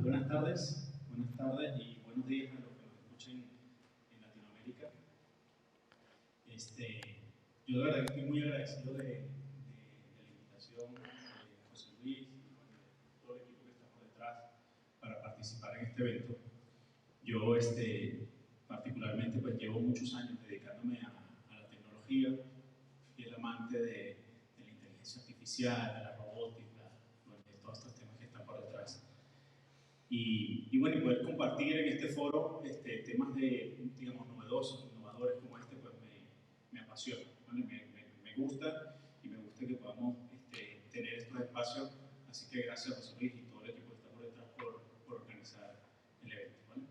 buenas tardes y buenos días a los que nos escuchen en Latinoamérica. Yo de verdad que estoy muy agradecido de la invitación de José Luis y de todo el equipo que está por detrás para participar en este evento. Yo particularmente pues llevo muchos años dedicándome a la tecnología, y el amante de la inteligencia artificial, de la robótica, de todos estos temas que están por detrás. Y bueno, y poder compartir en este foro temas digamos, novedosos, innovadores como este, pues me apasiona, ¿vale? Me gusta y me gusta que podamos tener estos espacios. Así que gracias a José Luis y todo el equipo que está por detrás por organizar el evento, ¿vale?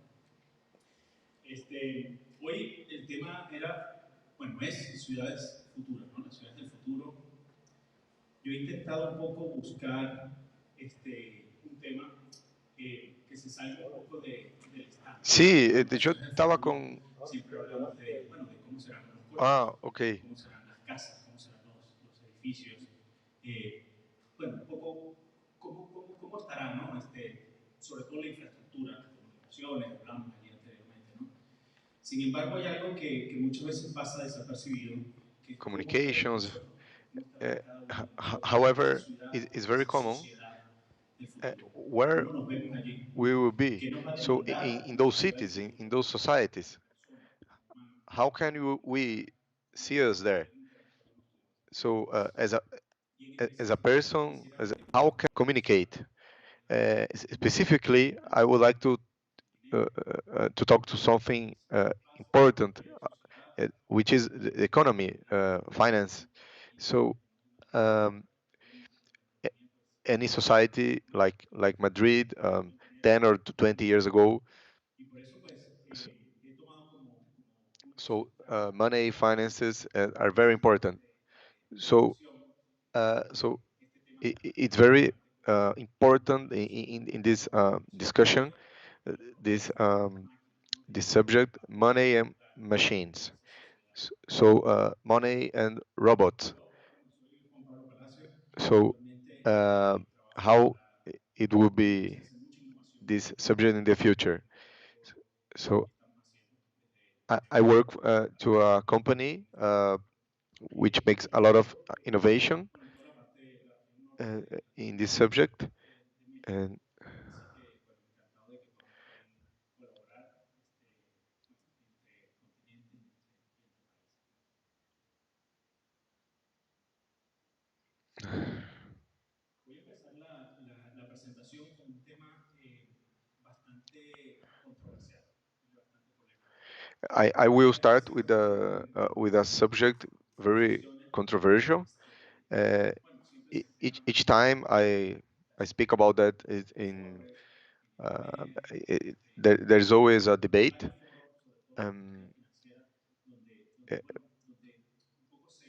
Hoy el tema era, bueno, es ciudades futuras, ¿no? Las ciudades del futuro. Yo he intentado un poco buscar un tema que se salga un poco del estándar. Sí, de hecho estaba con... Siempre hablamos de cómo serán los cuerpos, ok. cómo serán las casas, cómo serán los edificios. Bueno, un poco cómo estará, ¿no? Sobre todo la infraestructura, las comunicaciones, hablamos allí anteriormente, ¿no? Sin embargo, hay algo que muchas veces pasa desapercibido, que es Communications. However, it's very common where we will be. So in those cities, in those societies, how can we see us there? So as a person, how can communicate? Specifically, I would like to talk to something important, which is the economy, finance. So um, any society like Madrid 10 or 20 years ago. So money, finances are very important. So it's very important in this discussion, this this subject, money and machines. So money and robots. So how it will be this subject in the future. So I work to a company which makes a lot of innovation in this subject, and voy a empezar la presentación con un tema bastante controversial, bastante polémico. I will start with a subject very controversial. Uh, each time I speak about that there's always a debate. Um, uh,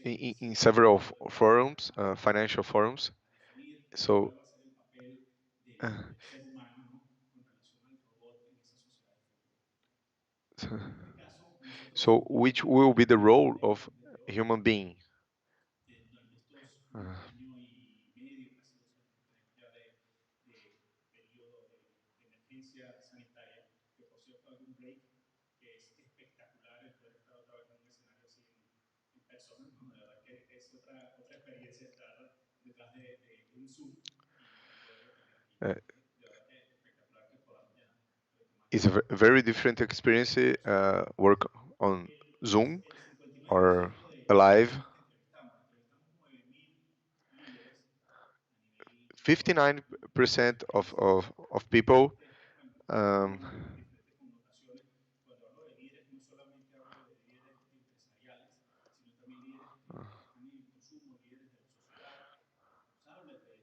in several forums, financial forums. So, uh, so which will be the role of a human being? Uh, que es espectacular el poder estar otra vez en un escenario así en persona, ¿no? De verdad que es otra experiencia estar detrás de un Zoom y poderlo tener aquí. uh, De verdad que es espectacular que podamos ya retomar. it's a very different experience. Work on Zoom El 59% or live. de personas que entrevistamos 9.000 líderes a nivel global. 59% of people. Um, Connotaciones. Cuando hablo de líderes, no solamente hablo de líderes empresariales, sino también líderes que están en el consumo, líderes de la sociedad, responsables de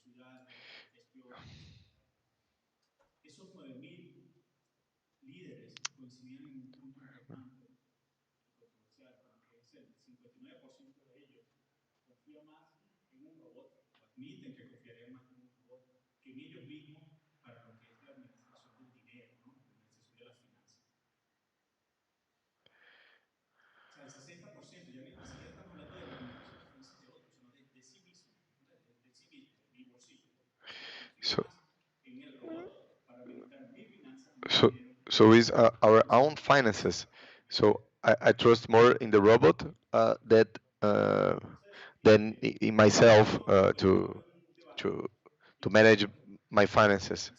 ciudades, de gestión, etc. Esos 9.000 líderes coincidían en un punto importante y controversial, que es el 59% de ellos confía más en un robot, o admiten que confiarían más en un robot que en ellos mismos para lo que es la administración del dinero, ¿no? La administración de las finanzas. O sea, el 60%, ya ni siquiera estamos hablando de la administración de las finanzas de otros, sino de sí mismo, ¿no? de sí mismo, de mi bolsillo. so Confío más en el robot para So, so is our own finances. So I trust more in the robot that uh, than in myself to to manage my finances.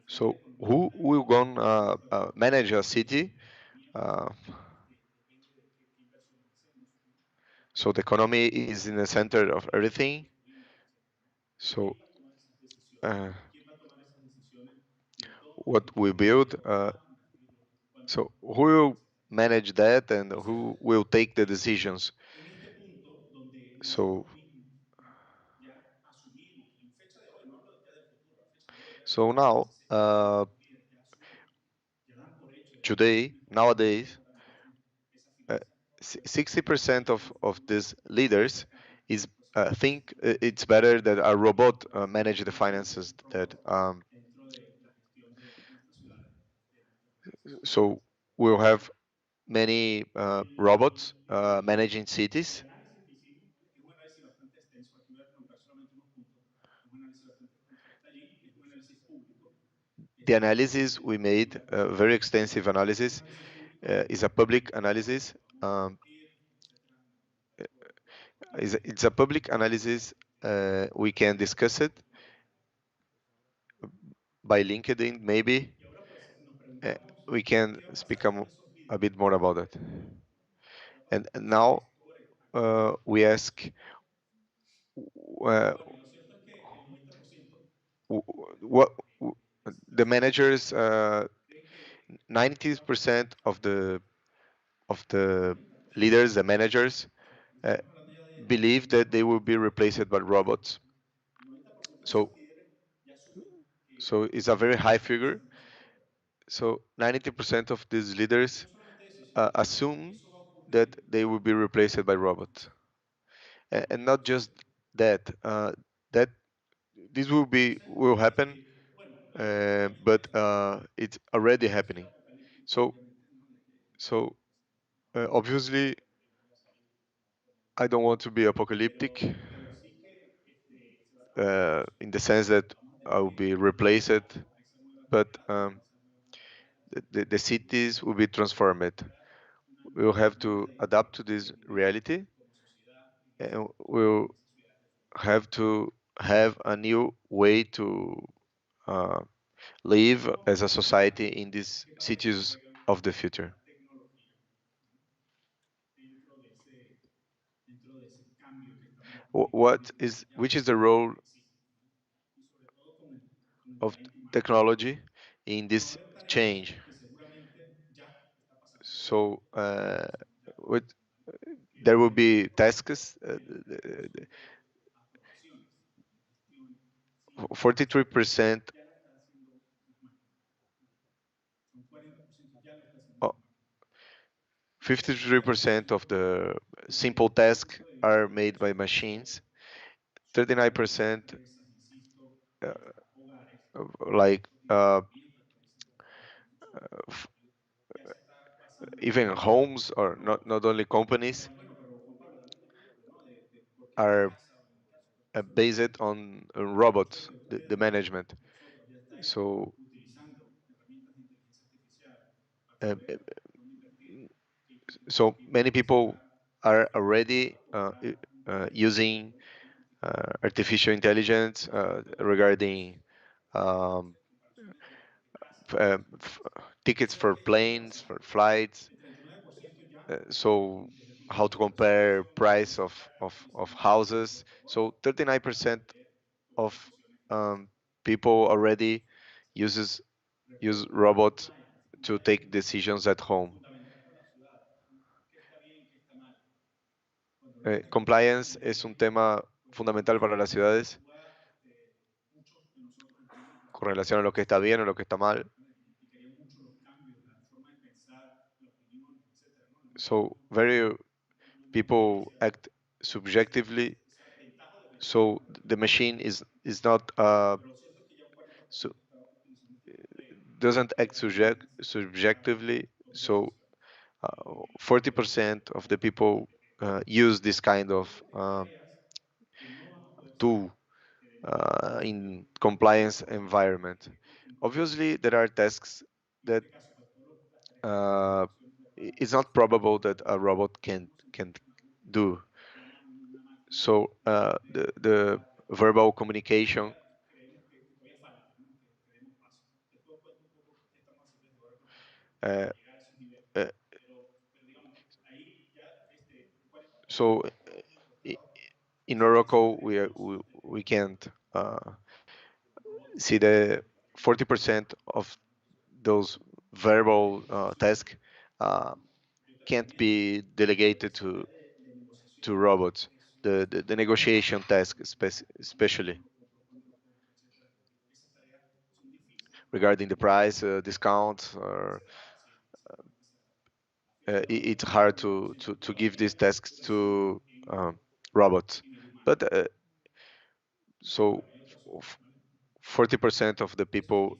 So who will go manage a city? Uh, so the economy is in the center of everything. So what we build. So who will manage that and who will take the decisions? So so now today nowadays 60% of these leaders is think it's better that a robot manage the finances that so we'll have many robots managing cities. The analysis we made, very extensive analysis, is a public analysis. Um, it's a public analysis. We can discuss it by LinkedIn, maybe. Uh, we can speak a bit more about it. And now we ask uh, what the managers. 90% of the leaders, the managers, uh, believe that they will be replaced by robots. So, so it's a very high figure. So 90% of these leaders assume that they will be replaced by robots, and not just that. That this will happen, but it's already happening. So, so obviously, I don't want to be apocalyptic in the sense that I will be replaced, but the cities will be transformed. We will have to adapt to this reality, and we'll have to have a new way to uh, live as a society in these cities of the future. Which is the role of technology in this change? So with, there will be tasks. 43%, 53% of the simple tasks are made by machines. 39% uh, like f- even homes or not only companies are based on robots, the management. So uh, so many people are already using artificial intelligence regarding um, tickets for planes, for flights. So how to compare price of houses. So 39% of um, people already uses use robots to take decisions at home. Compliance es un tema fundamental para las ciudades con relación a lo que está bien o lo que está mal. So very people act subjectively. So the machine is not so doesn't act subjectively. So 40% of the people use this kind of tool in compliance environment. Obviously, there are tasks that it's not probable that a robot can do. So the verbal communication. Uh, uh, so in Oracle, we can't see the 40% of those verbal tasks uh, can't be delegated to robots. The negotiation task, especially regarding the price, discounts, or it's hard to give these tasks to robots. But so 40% of the people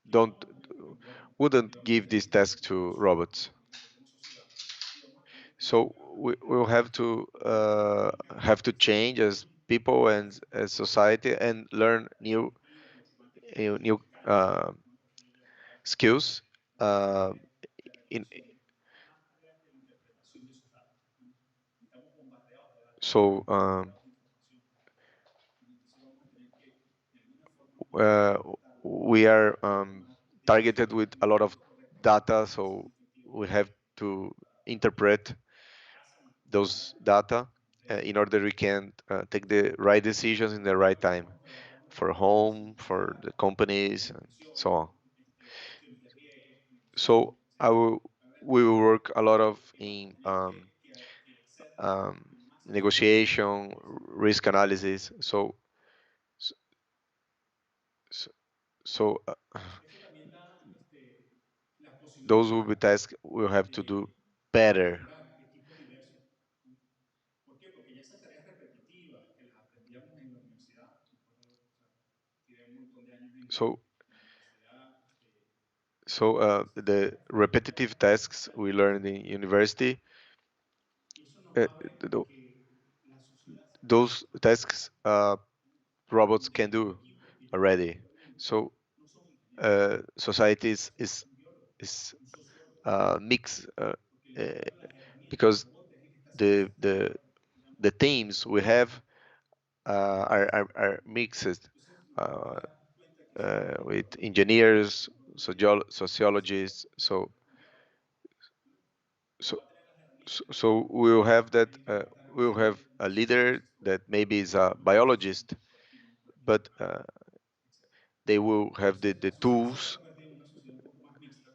don't wouldn't give this task to robots. So we'll have to change as people and as society and learn new skills. Uh, in so uh, we are targeted with a lot of data, so we have to interpret those data in order we can take the right decisions in the right time for home, for the companies, and so on. So we will work a lot of in um, negotiation, risk analysis. So, so those will be tasks we'll have to do better. So the repetitive tasks we learned in university, uh, th- those tasks robots can do already. So society is mixed uh, because the the the teams we have are mixed with engineers, sociologists. So so we'll have that. We'll have a leader that maybe is a biologist, but they will have the tools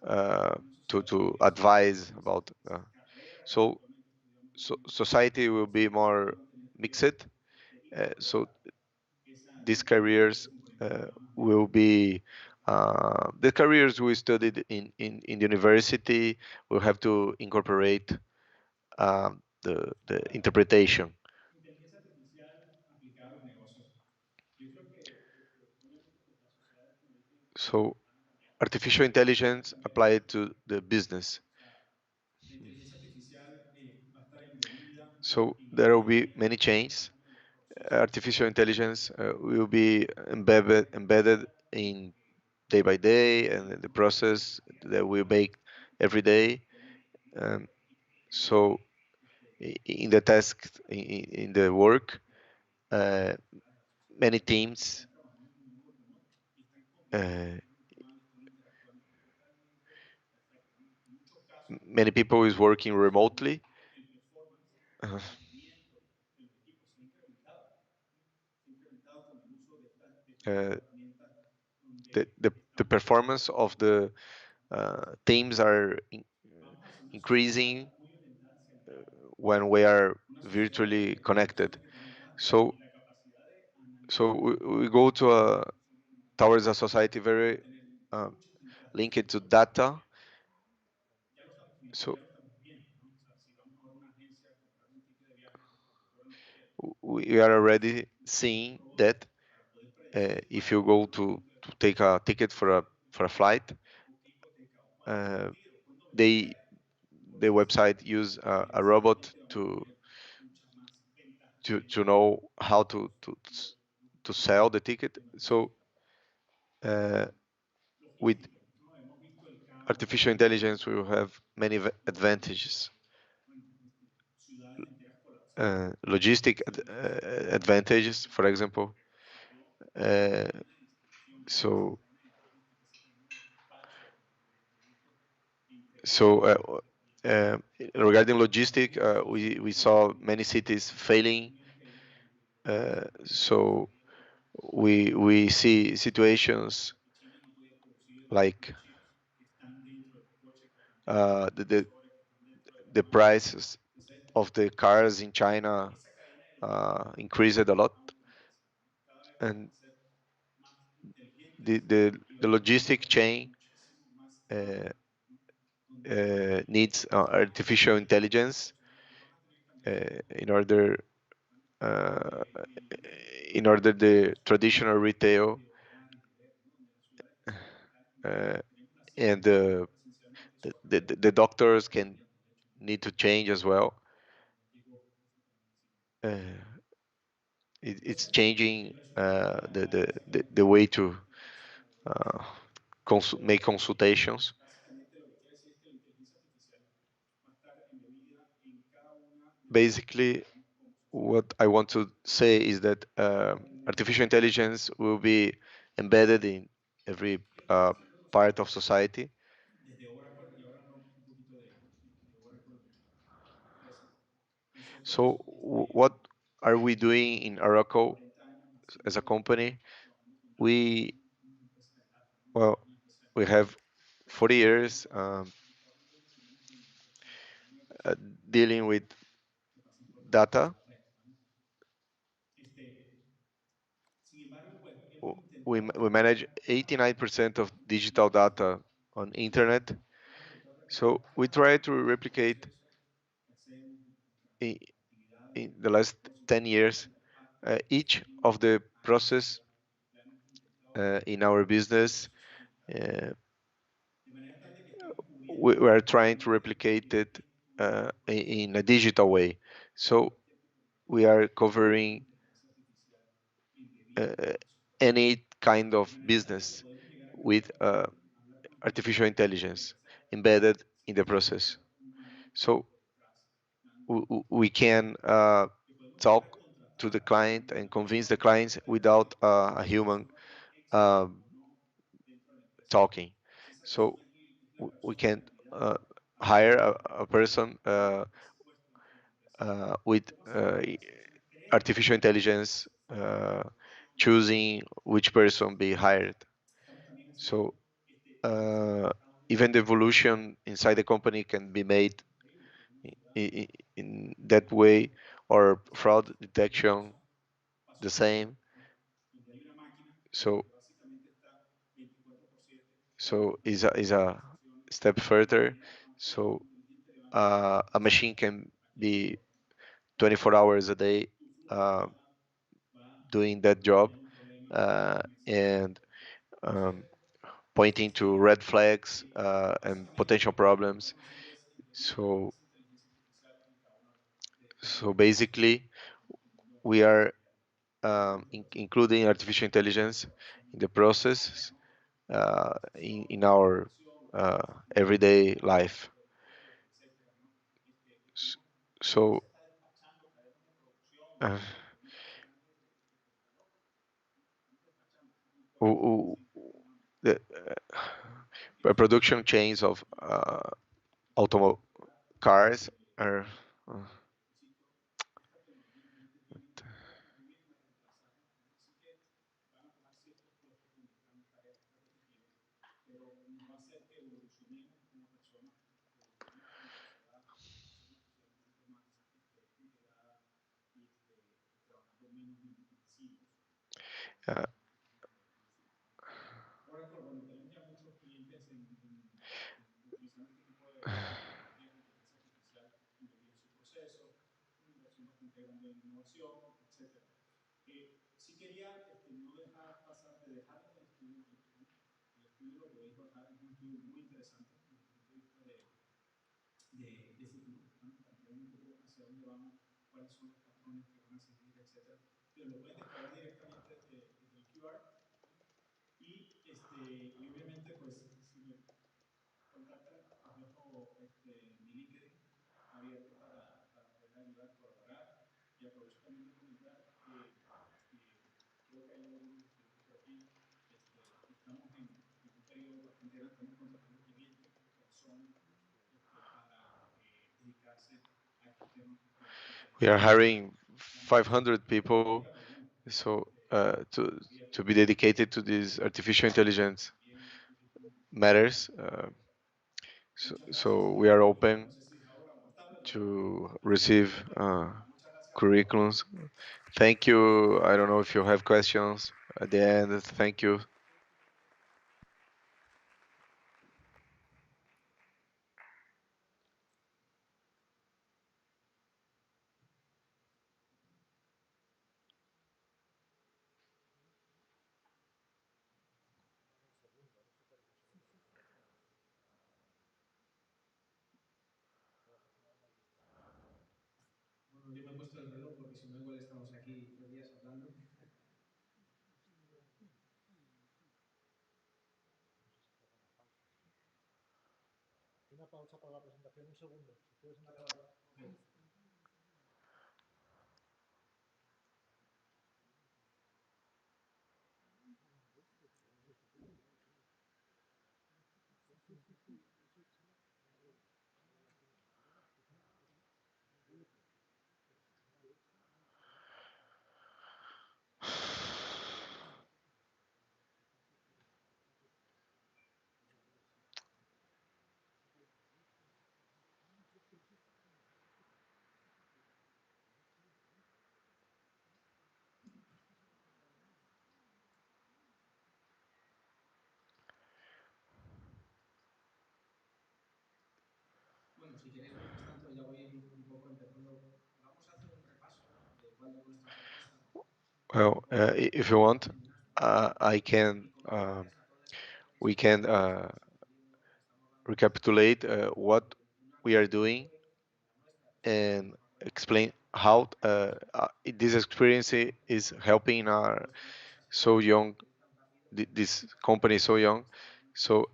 uh, to advise about. So so society will be more mixed. So these careers will be the careers we studied in the university will have to incorporate the interpretation. So artificial intelligence applied to the business. So there will be many chains. Artificial intelligence will be embedded in day by day and the process that we make every day. Um, so in the task, in the work, uh, many teams, uh, many people is working remotely. Uh, uh, the performance of the teams are increasing when we are virtually connected. So we go to a towards a society very um, linked to data. So we are already seeing that if you go to take a ticket for a flight, uh, they the website use a robot to know how to sell the ticket. So uh, with artificial intelligence, we will have many advantages. Logistic advantages, for example. Uh, so so regarding logistic, we saw many cities failing. So we see situations like the the prices of the cars in China increased a lot, and the logistic chain uh, needs artificial intelligence in order uh, the traditional retail uh, and the doctors can need to change as well. Uh, it's changing the way to uh, make consultations. Basically, what I want to say is that artificial intelligence will be embedded in every uh, part of society. So, what are we doing in Oracle as a company? We well, we have 40 years uh, dealing with data. We manage 89% of digital data on internet. So we try to replicate in, in the last 10 years each of the process in our business. Uh, we are trying to replicate it in a digital way. So we are covering uh, any kind of business with artificial intelligence embedded in the process. So we can talk to the client and convince the clients without a human um, talking. So we can hire a person with artificial intelligence choosing which person be hired. So even the evolution inside the company can be made in that way, or fraud detection the same. So is a step further. So a machine can be 24 hours a day uh, doing that job and um, pointing to red flags and potential problems. So basically, we are including artificial intelligence in the process in our everyday life. S- So, uh, w- w- the production chains of automo cars are. Uh, patrones que van a seguir, etcétera. Pero lo puedes descargar directamente desde el QR y obviamente pues si me contactan os dejo mi LinkedIn abierto para poder ayudar, colaborar y aprovecho también de comentar que creo que hay algunos que he visto aquí, estamos en un periodo bastante grande, estamos contratando 500 personas para dedicarse a estos temas de We are inteligencia artificial. hiring 500 people, Pero bueno, so to be dedicated to this artificial intelligence también matters. So we are open no sé si es ahora o más tarde, to pero receive muchas gracias por curriculums. Thank you. I don't know if you have questions at the end. Thank you. Bueno, yo me he puesto el reloj porque si no igual estamos aquí 3 días hablando. Una pausa para la presentación, un segundo. Si puedes empezar. Okay. Bueno, si queréis, mientras tanto, ya voy un poco empezando. Vamos a hacer un repaso de cuál de nuestras empresas. Well, if you want, I can. We can recapitulate what we are doing and explain how this experience is helping our so young this company so young. So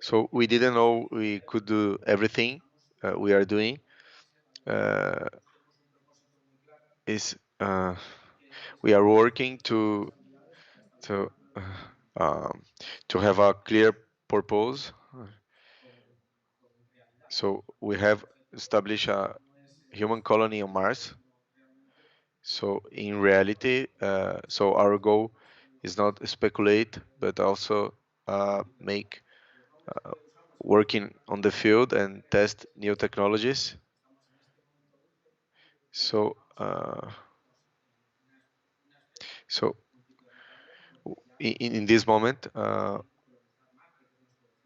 so we didn't know we could do everything we are doing. Uh, is we are working to to have a clear purpose. So we have established a human colony on Mars. So in reality, so our goal is not speculate, but also make working on the field and test new technologies. So so in this moment,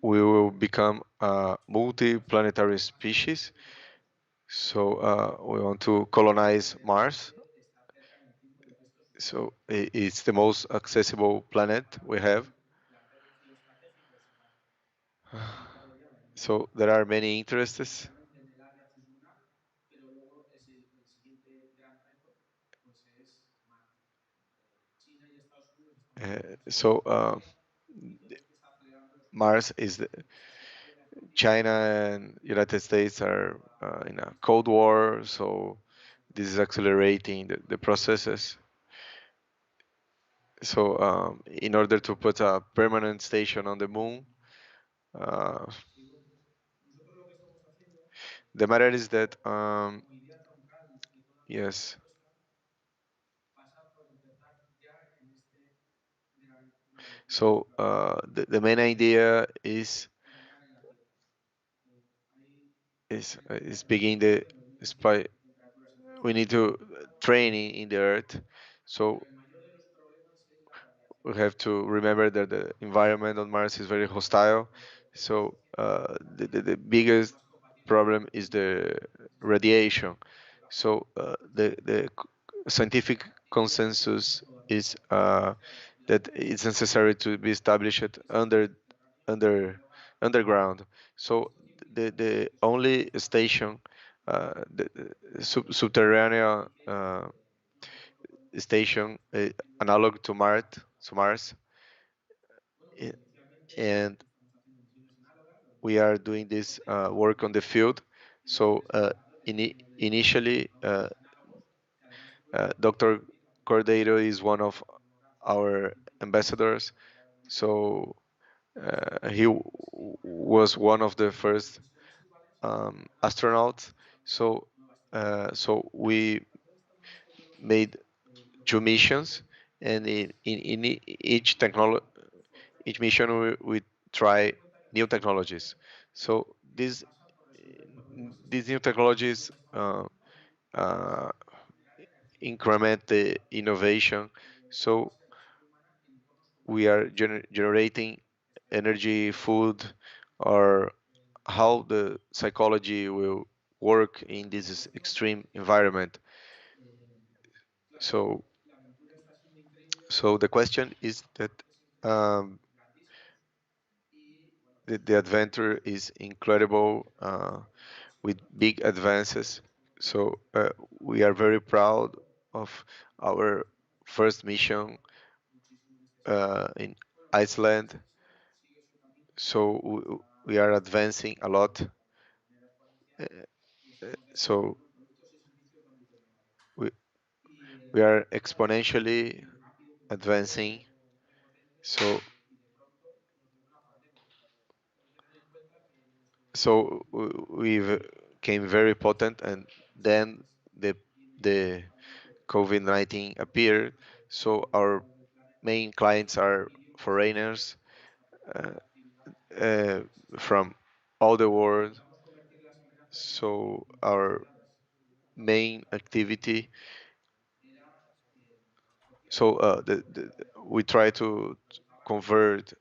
we will become a multi-planetary species. So we want to colonize Mars. So it's the most accessible planet we have. So there are many interests. So Mars is China and United States are in a Cold War, so this is accelerating the processes. So in order to put a permanent station on the moon, uh, the matter is that yes. So the main idea is begin the spy. We need to train in the earth. So we have to remember that the environment on Mars is very hostile. So the biggest problem is the radiation. So the scientific consensus is that it's necessary to be established under underground. So the only station the subterranean station, analog to Mars, I- and we are doing this work on the field. So initially, Dr. Cordeiro is one of our ambassadors. So he was one of the first astronauts. So we made two missions, and each mission we try new technologies. So these new technologies uh, increment the innovation. So we are generating energy, food, or how the psychology will work in this extreme environment. So, so the question is that um, the adventure is incredible with big advances. So we are very proud of our first mission in Iceland. So we are advancing a lot. Uh, so we, we are exponentially advancing. So we've came very potent, and then the COVID-19 appeared. So our main clients are foreigners uh, uh, from all the world. So our main activity, so we try to convert,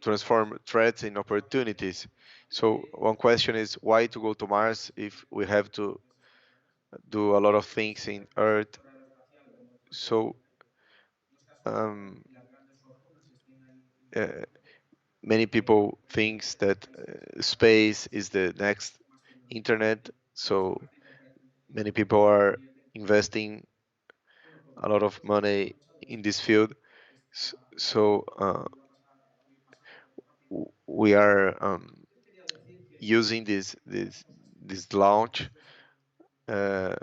transform threats in opportunities. So one question is why to go to Mars if we have to do a lot of things in Earth? So um, uh, many people thinks that space is the next internet. So many people are investing a lot of money in this field. So we are using this launch, uh,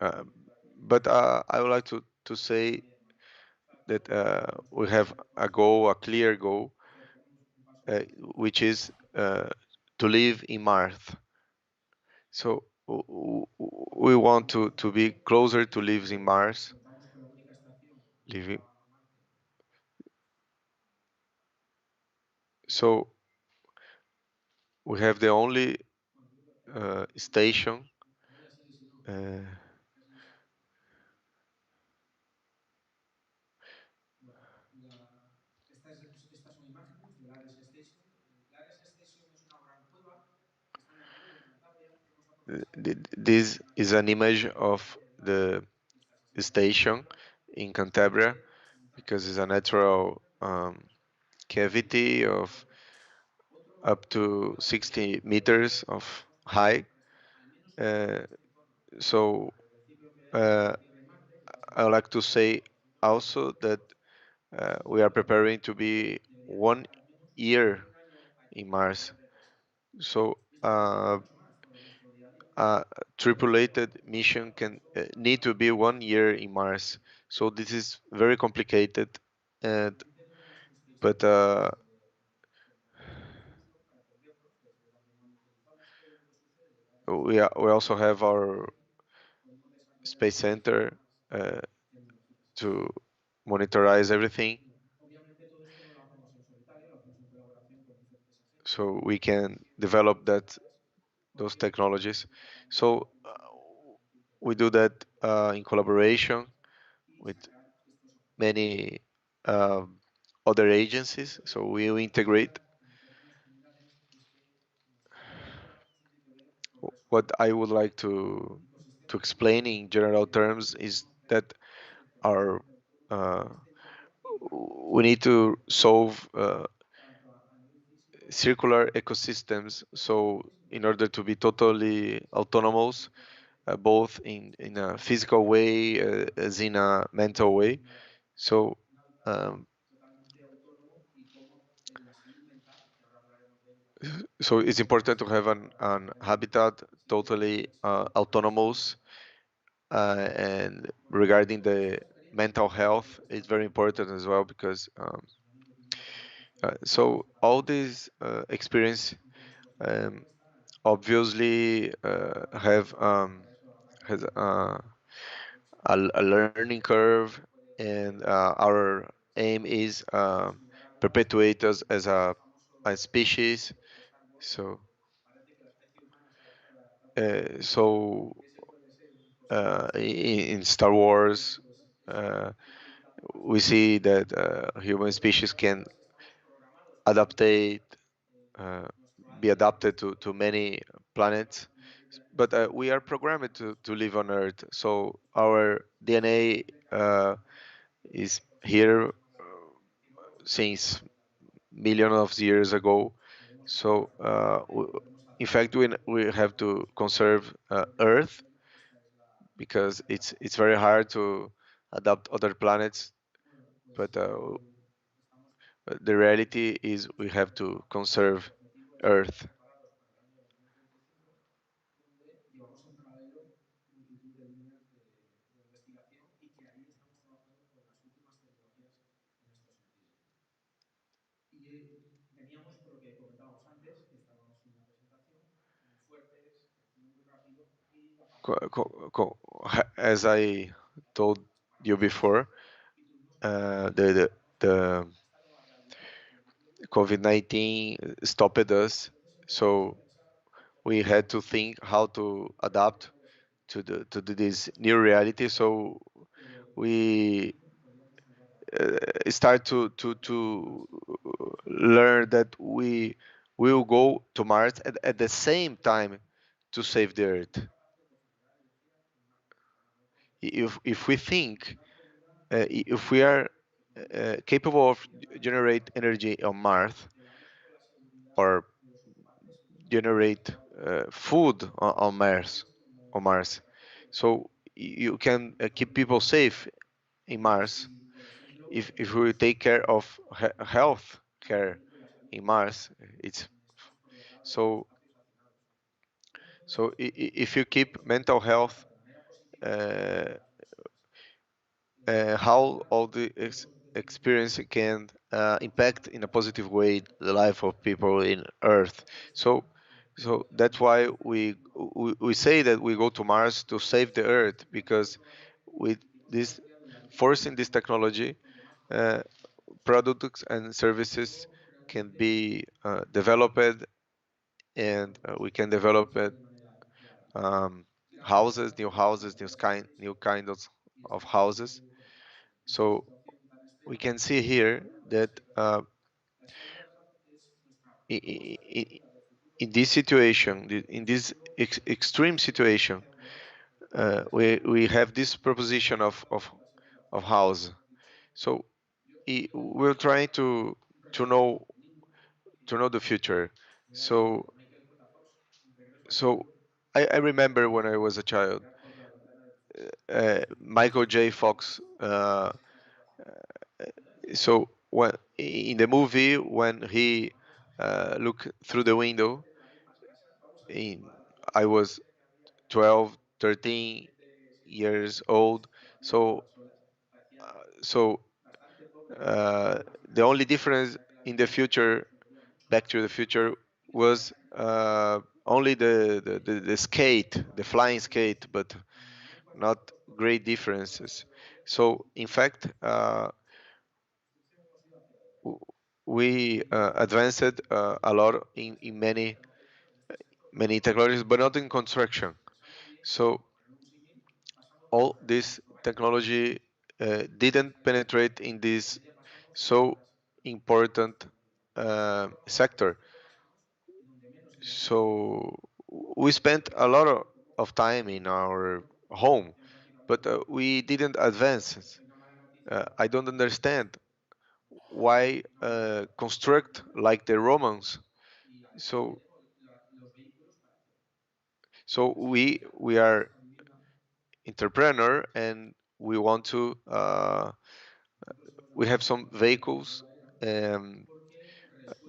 uh, but I would like to say that we have a goal, a clear goal, uh, which is to live in Mars. So we want to be closer to lives in Mars. Living. So we have the only station. Uh, this is an image of the station in Cantabria because it's a natural cavity of up to 60 meters of height. Uh, so uh, I would like to say also that we are preparing to be 1 year in Mars. So a tripulated mission can need to be 1 year in Mars. So this is very complicated, and but we also have our space center to monitorize everything, so we can develop those technologies. So we do that in collaboration with many um, other agencies. So we will integrate. What I would like to explain in general terms is that our we need to solve circular ecosystems. So in order to be totally autonomous, both in a physical way as in a mental way. So um, so it's important to have an habitat totally autonomous, and regarding the mental health, it's very important as well because so all this experience um, obviously have has a learning curve, and our aim is perpetuate us as a species. So so in Star Wars, uh, we see that human species can adaptate, uh, be adapted to many planets, but we are programmed to live on Earth. So our DNA is here since millions of years ago. So in fact, we have to conserve Earth because it's very hard to adapt other planets. But the reality is we have to conserve Earth. As I told you before, the COVID-19 stopped us, so we had to think how to adapt to this new reality. So we start to learn that we will go to Mars at the same time to save the Earth. If we think, if we are capable of generate energy on Mars, or generate food on Mars, so you can keep people safe in Mars. If we take care of health care in Mars, it's so if you keep mental health, uh, how all the experience can impact in a positive way the life of people in Earth. So that's why we say that we go to Mars to save the Earth, because with this forcing this technology, uh, products and services can be developed, and we can develop it, um, houses, new kind of houses. So we can see here that in this situation, in this extreme situation, we have this proposition of house. So we're trying to know to know the future. So so I remember when I was a child, Michael J. Fox. So when in the movie, when he looked through the window, in I was 12, 13 years old. So so the only difference in the future, Back to the Future, was only the skate, the flying skate, but not great differences. So in fact, we advanced a lot in many technologies, but not in construction. So all this technology didn't penetrate in this so important sector. So we spent a lot of time in our home, but we didn't advance. I don't understand why construct like the Romans. So we are entrepreneur and we want to we have some vehicles. Um,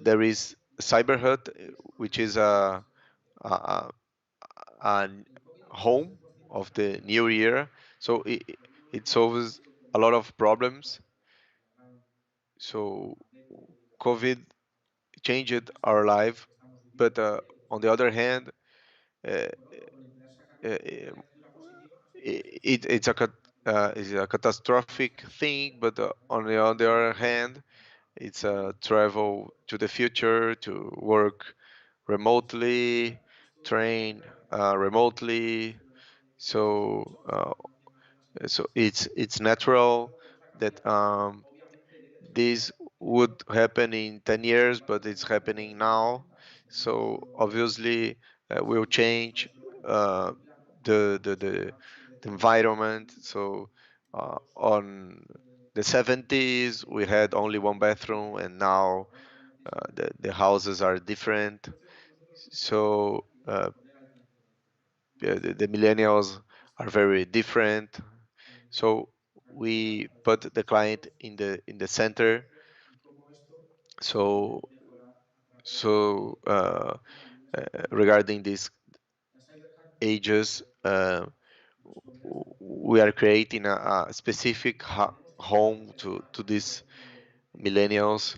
there is CyberHut, which is a, a home of the new year. So it solves a lot of problems. So COVID changed our life, but on the other hand, uh, uh, it's a catastrophic thing. But on the other hand, it's a travel to the future, to work remotely, train remotely. So so it's natural that this would happen in 10 years, but it's happening now. So obviously, will change uh, the environment. So on the 70s, we had only one bathroom, and now the houses are different. So the millennials are very different. So we put the client in the center. So regarding these ages, we are creating a specific home to these millennials.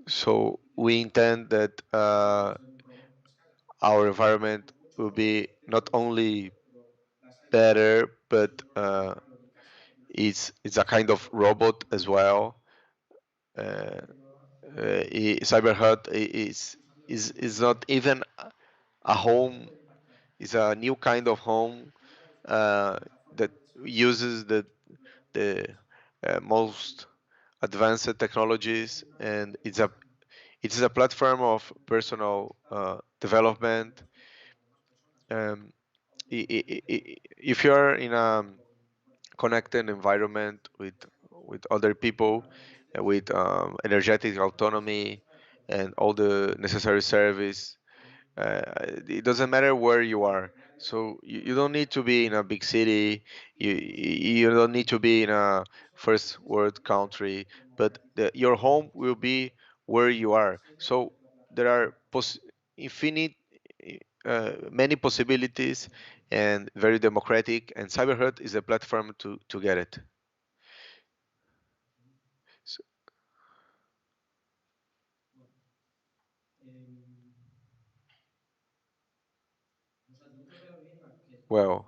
So we intend that our environment will be not only better, but it's a kind of robot as well. Uh, CyberHut is not even a home. It's a new kind of home that uses the most advanced technologies, and it is a platform of personal development. Um, if you are in a connected environment with other people, with energetic autonomy and all the necessary service, uh, it doesn't matter where you are. So you don't need to be in a big city. You don't need to be in a first world country, but your home will be where you are. So there are infinite many possibilities and very democratic, and CyberHut is a platform to get it. So, well,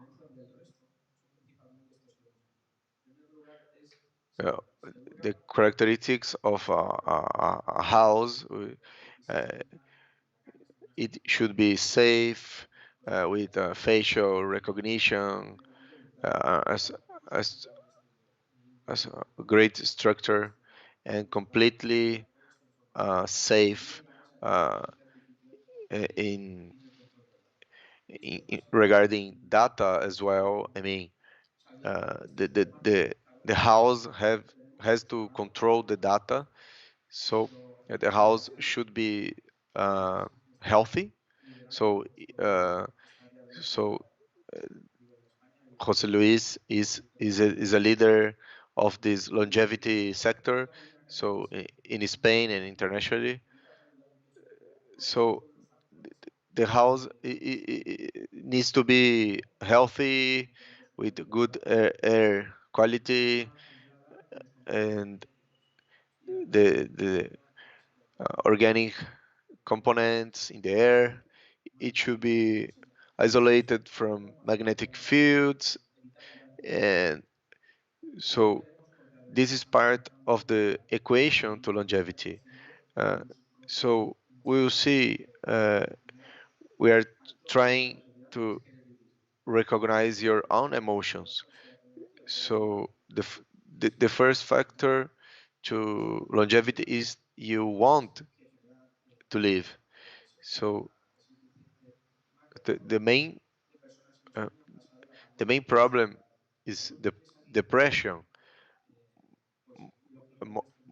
uh, the characteristics of a house, uh, it should be safe, with facial recognition, as, as as a great structure, and completely safe uh, in, regarding data as well. I mean, the house has to control the data. So the house should be uh, healthy. So uh, so Jose Luis is a leader of this longevity sector. So in Spain and internationally. So the house needs to be healthy, with good air quality, and the organic components in the air. It should be isolated from magnetic fields, and so this is part of the equation to longevity. Uh, so we'll see. We are trying to recognize your own emotions. So the first factor to longevity is you want to live. So the main uh, the main problem is the depression.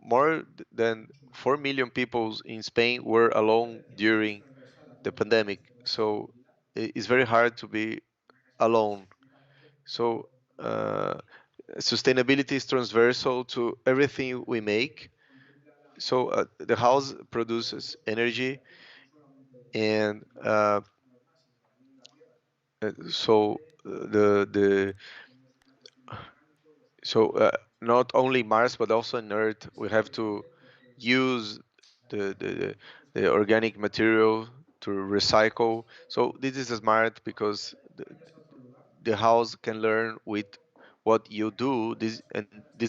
More than 4 million people in Spain were alone during the pandemic. So it's very hard to be alone. So sustainability is transversal to everything we make. So the house produces energy, and the so not only Mars but also on Earth we have to use the organic material to recycle. So this is smart because the house can learn with what you do. This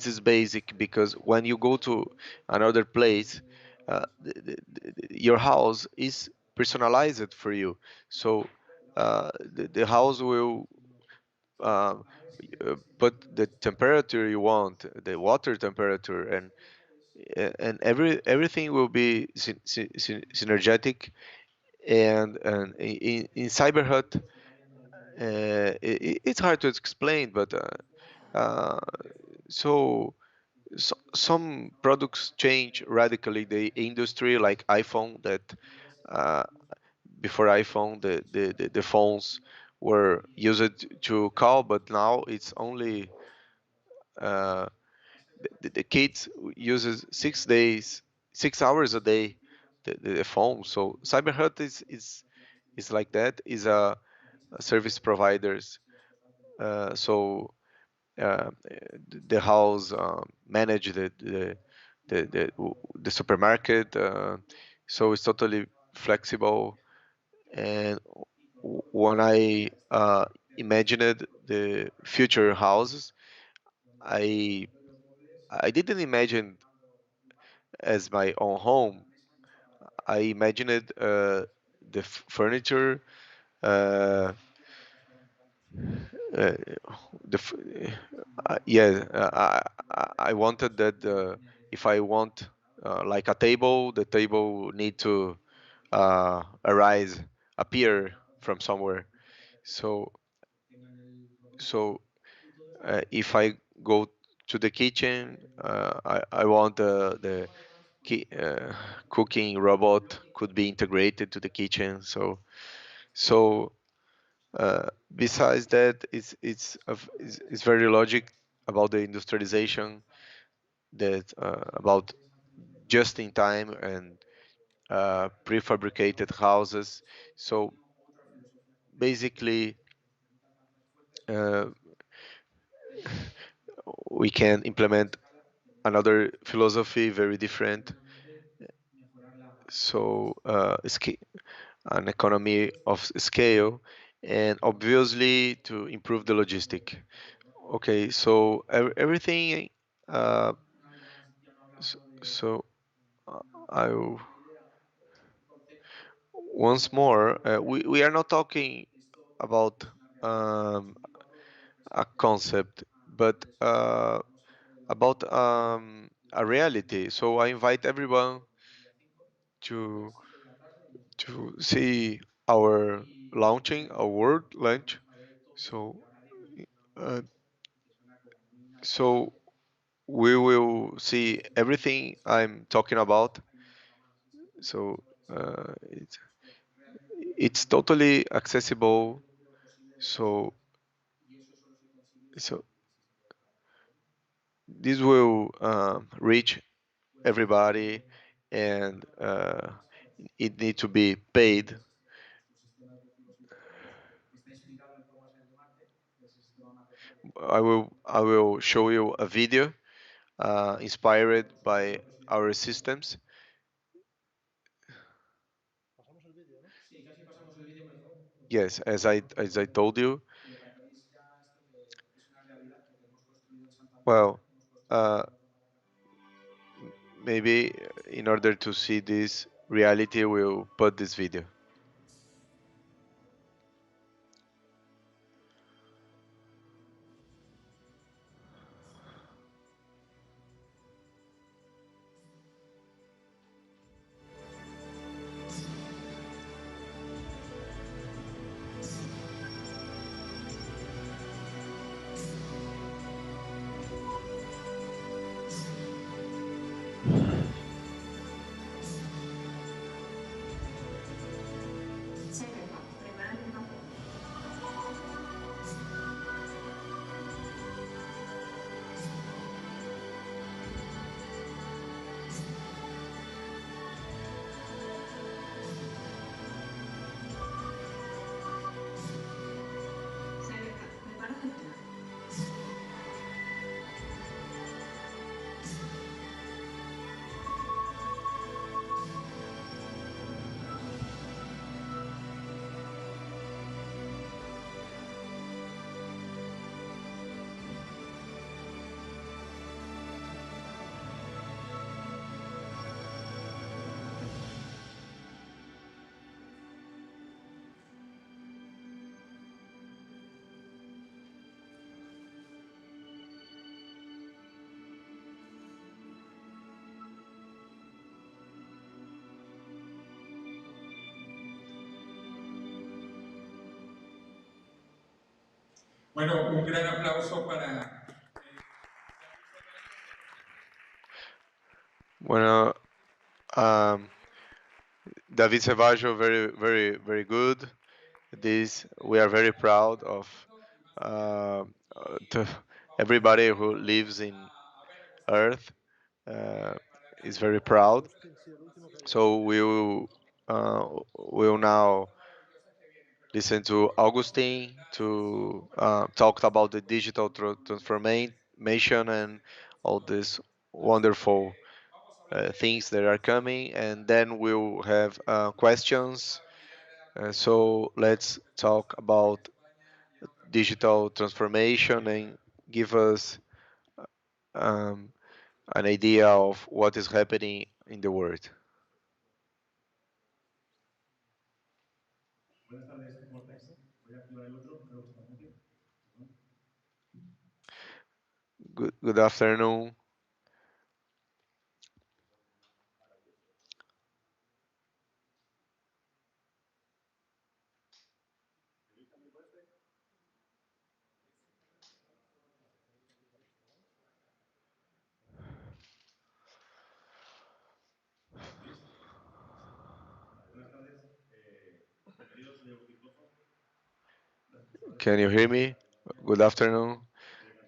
is basic because when you go to another place, your house is personalized for you. So the house will uh, put the temperature you want, the water temperature, and everything will be synergetic. And in CyberHut, it's hard to explain, but uh, so, some products change radically the industry, like iPhone. That uh, before iPhone, the phones were used to call, but now it's only uh, the kids uses 6 days, 6 hours a day, the phone. So CyberHut is like that. Is a service providers. So the house manage the supermarket, so it's totally flexible. And when I imagined the future houses, i I didn't imagine as my own home. I imagined the furniture, uh, uh, the f- yeah, I wanted that if I want like a table, the table need to arise, appear from somewhere. So so if I go to the kitchen, I want the cooking robot could be integrated to the kitchen. So besides that, it's very logic about the industrialization, that about just in time and prefabricated houses. So basically, uh, we can implement another philosophy very different. So an economy of scale, and obviously to improve the logistic. Okay, so everything. Uh, so I once more, we are not talking about um, a concept, but about a reality. So I invite everyone to see our launching, our world launch. So uh, so we will see everything I'm talking about. So it's totally accessible. So so this will reach everybody, and it need to be paid. I will show you a video inspired by our systems. Pasamos el vídeo, ¿no? Yes, as I told you. Well, uh, maybe in order to see this reality, we'll put this video. Bueno, un gran aplauso para... Bueno, um, David Ceballos, very good. This we are very proud of. Uh, to everybody who lives in Earth uh, is very proud. Agustín, sí, el último que ha So we'll now listen to Augustine to talk about the digital transformation and all these wonderful things that are coming, and then we'll have questions. So let's talk about digital transformation and give us um, an idea of what is happening in the world. Buenas tardes, ¿cómo estáis? Voy a activar el otro, creo que está metido. Good afternoon. Buenas tardes, bienvenidos, soy Agustín Pozo. Can you hear me? Good afternoon.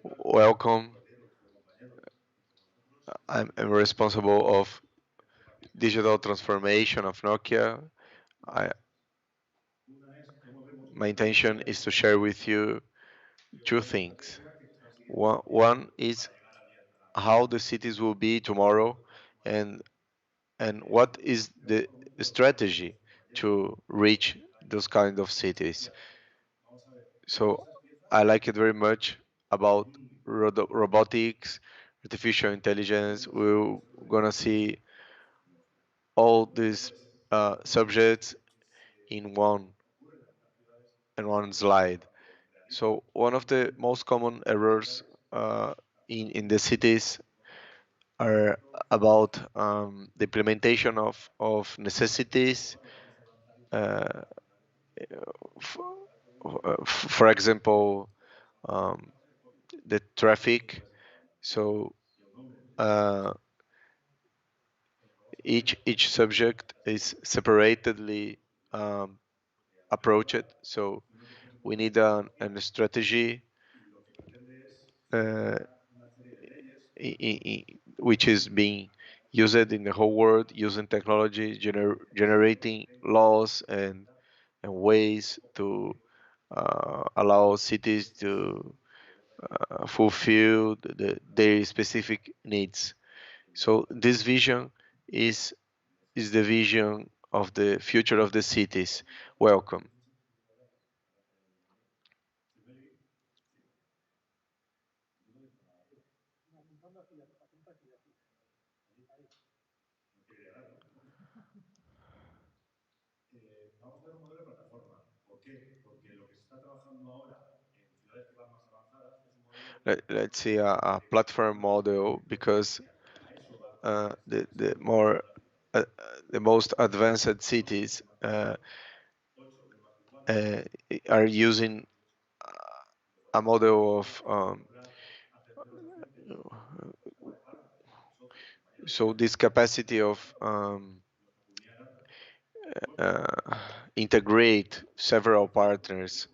Welcome. I'm responsible of digital transformation of Nokia. I, my intention is to share with you two things. One is how the cities will be tomorrow, and what is the strategy to reach those kind of cities. So I like it very much about robotics, artificial intelligence. We're gonna see all these subjects in one slide. So one of the most common errors in the cities are about the implementation of necessities. Uh, f- for example, um, the traffic. So uh, each subject is separatedly um, approached. So we need a strategy uh, which is being used in the whole world using technology, generating laws and ways to allow cities to fulfill their specific needs. So this vision is is the vision of the future of the cities. Welcome. apuntando aquí, apunta aquí, aquí. Ahí. Vamos a ver un modelo de plataforma. ¿Por qué? Porque lo que se está trabajando ahora en ciudades que van más avanzadas es un modelo Let's see a platform model because uh, the most advanced cities uh, are using a model of so this capacity of uh, integrate several partners,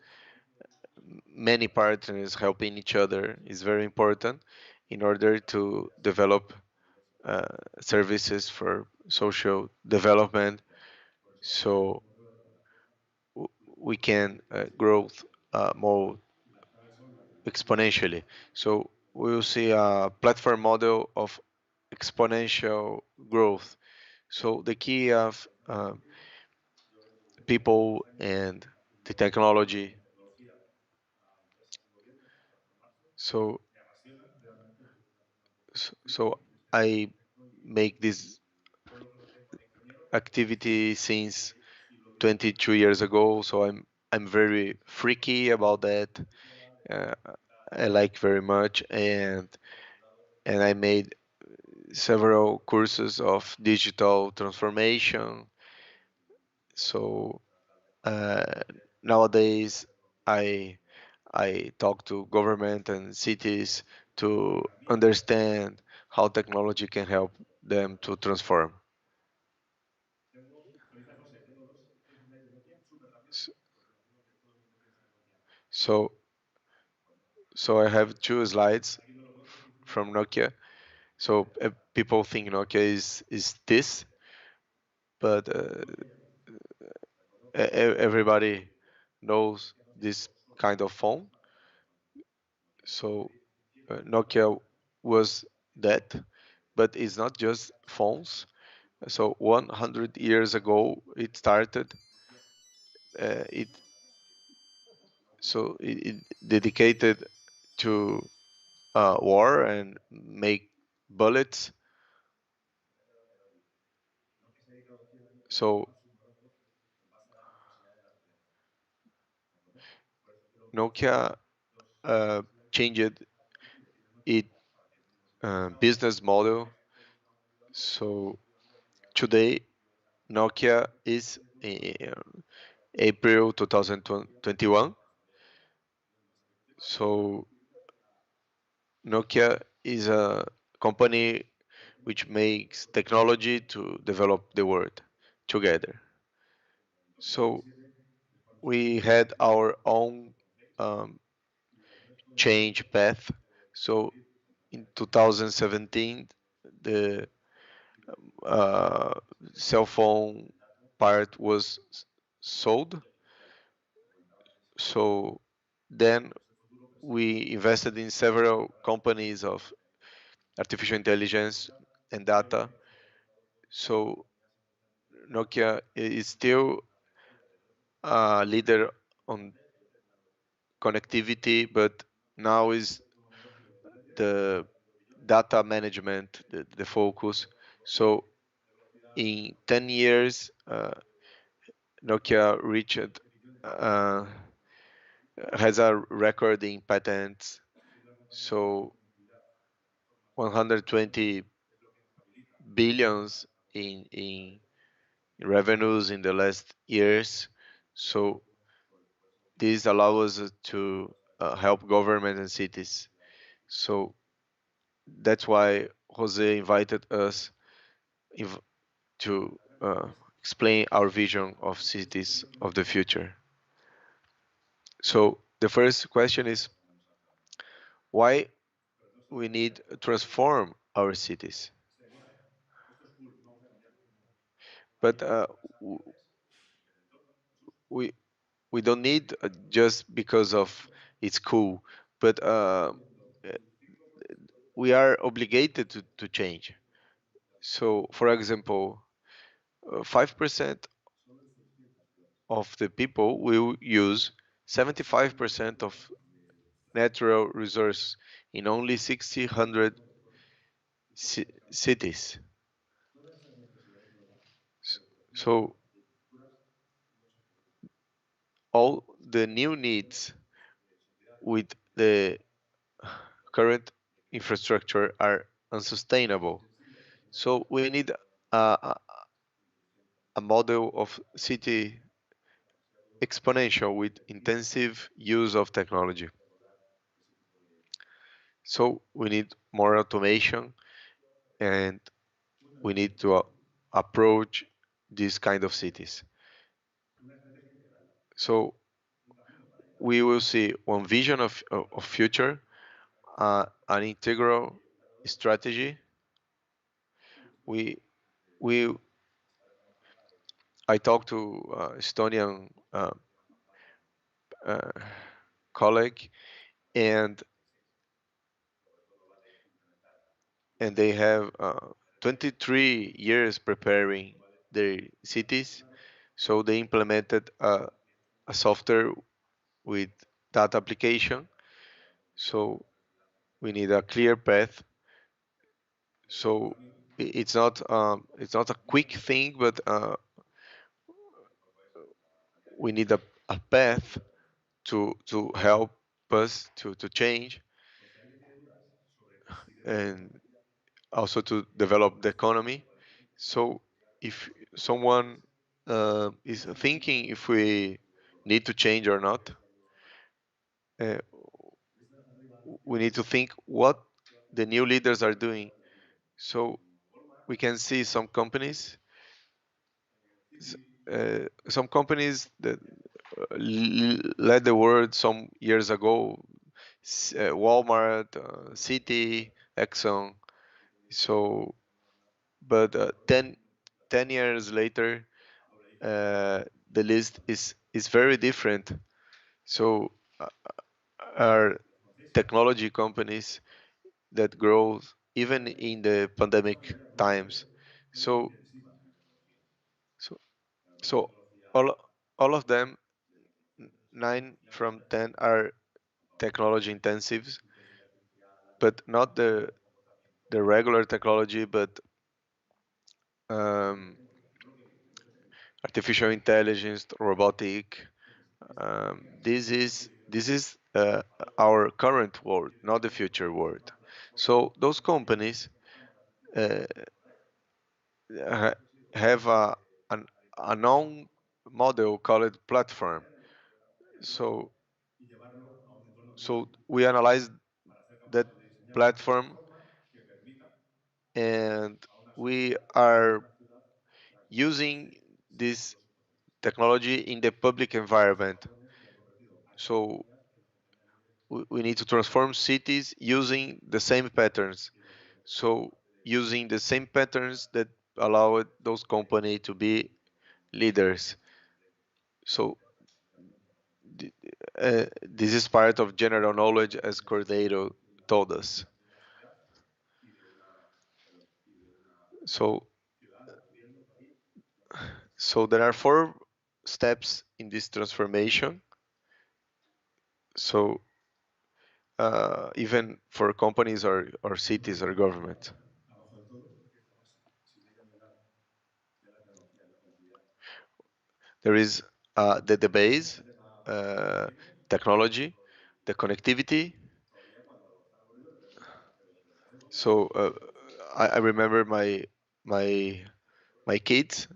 many partners helping each other is very important in order to develop uh, services for social development. So we can grow more exponentially. So we will see a platform model of exponential growth. So the key of people and the technology. So so I make this activity since 22 years ago. So I'm very freaky about that. Uh, I like very much, and I made several courses of digital transformation. So uh, nowadays I I talk to government and cities to understand how technology can help them to transform. S- So, so I have two slides from Nokia. So people think Nokia is this, but everybody knows this kind of phone. So Nokia was that, but it's not just phones. So 100 years ago it started. It so it dedicated to war and make bullets. So Nokia uh, changed its business model. So today Nokia is April 2021. So Nokia is a company which makes technology to develop the world together. So we had our own um, change path. So in 2017, the uh, cell phone part was sold. So then we invested in several companies of artificial intelligence and data. So Nokia is still a leader on connectivity, but now is the data management the focus. So in 10 years, Nokia reached uh, has a record in patents. So 120 billions in revenues in the last years. So this allows us to help government and cities. So that's why Jose invited us to explain our vision of cities of the future. So the first question is why we need to transform our cities. But w- we we don't need just because of it's cool, but we are obligated to change. So, for example, 5% of the people will use 75% of natural resource in only 600 cities. S- So all the new needs with the current infrastructure are unsustainable. So we need a model of city exponential with intensive use of technology. So we need more automation and we need to approach these kind of cities. So we will see one vision of future, an integral strategy. We we I talked to Estonian uh, colleague and they have 23 years preparing their cities. So they implemented a software with data application. So we need a clear path. So it's not a quick thing, but we need a path to help us to change and also to develop the economy. So if someone is thinking if we need to change or not, uh, we need to think what the new leaders are doing. So we can see some companies that led the world some years ago, Walmart, City, Exxon. So, but 10 years later, the list is very different. So, are technology companies that grow even in the pandemic times. So, so, so all all of them, 9 from 10 are technology intensives, but not the regular technology, but um, artificial intelligence, robotic. This is our current world, not the future world. So those companies uh, ha- have a known model called platform. So so we analyze that platform, and we are using this technology in the public environment. So we need to transform cities using the same patterns. So using the same patterns that allowed those companies to be leaders. So this is part of general knowledge, as Cordeiro told us. So so there are 4 steps in this transformation. So even for companies or cities or government. There is the base, uh, technology, the connectivity. So I remember my my kids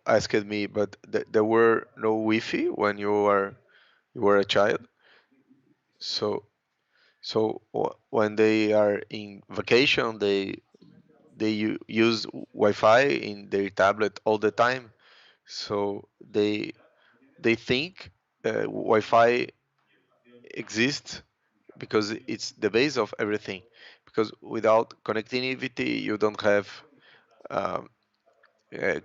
asked me, but there were no Wi-Fi when you were a child. So when they are in vacation, they use Wi-Fi in their tablet all the time. So they think Wi-Fi exists because it's the base of everything. Because without connectivity, you don't have um,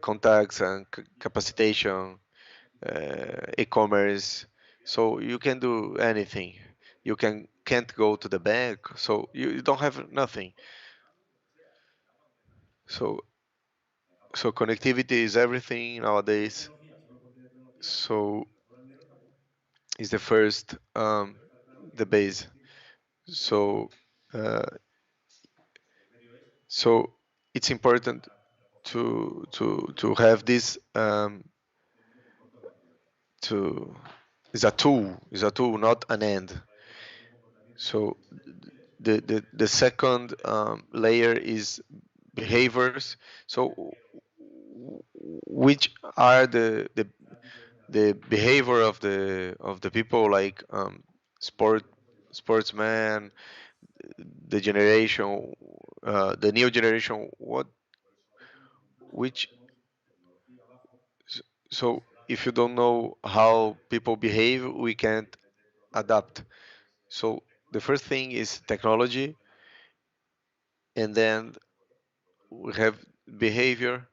contacts and capacitation, e-commerce. So you can do anything. You can't go to the bank. So you don't have nothing. So connectivity is everything nowadays. So is the first the base. So uh, so it's important to have this to is a tool, not an end. So the second layer is behaviors. So which are the behavior of the people, like sport sportsmen, the generation, the new generation, what which so if you don't know how people behave, we can't adapt. So the first thing is technology, and then we have behavior.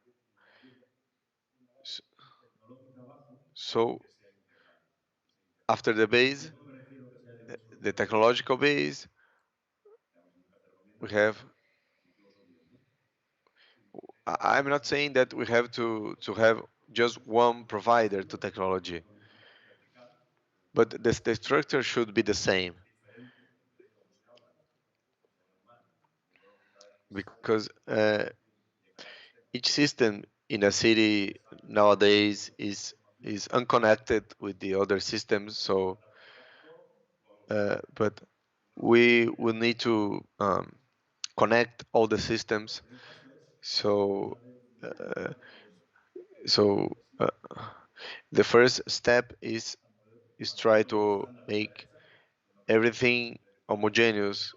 S- So after the base, the technological base, we have. I'm not saying that we have to have just one provider to technology, but the structure should be the same, because each system in a city nowadays is unconnected with the other systems. So but we will need to connect all the systems. So uh, so the first step is is try to make everything homogeneous,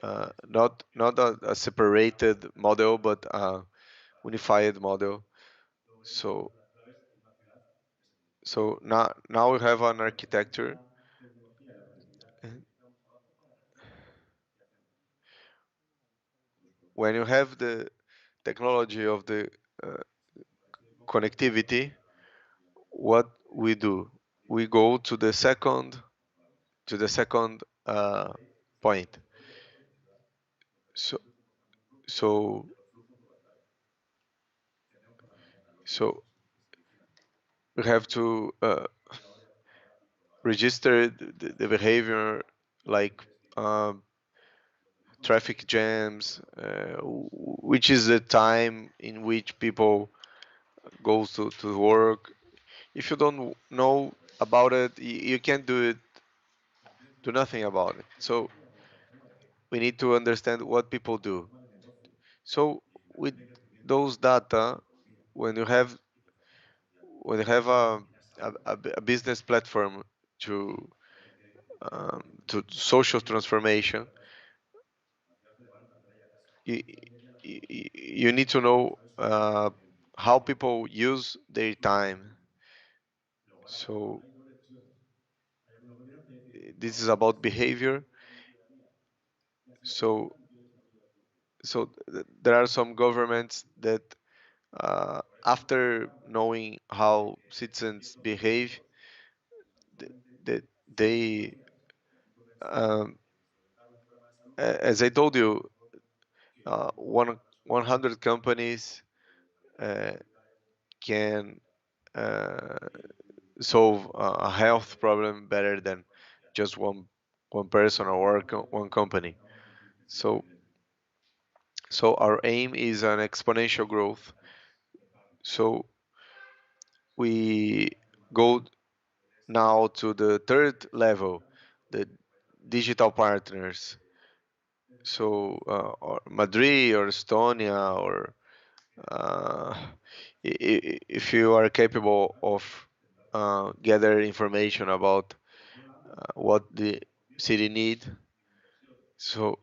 not a separated model, but a unified model. So now we have an architecture. And when you have the technology of the uh, connectivity, what we do, we go to the second point. So so so we have to register the behavior, like um, traffic jams, which is the time in which people goes to work. If you don't know about it, you can't do nothing about it. So we need to understand what people do. So with those data, when you have a business platform to social transformation, you, you need to know how people use their time. So this is about behavior. So there are some governments that after knowing how citizens behave, that they um, as I told you, 100 companies uh, can uh, solve a health problem better than just one person or one company. So our aim is an exponential growth. So we go now to the third level, the digital partners. So or Madrid or Estonia, or uh, if you are capable of gather information about what the city need. So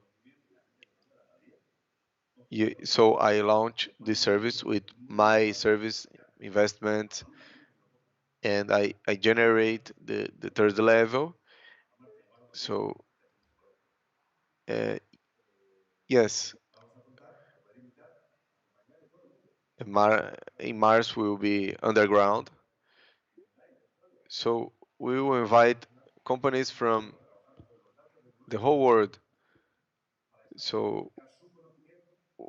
I launch this service with my service investment, and I generate the third level. So uh, yes, in Mars will be underground. So we will invite companies from the whole world. So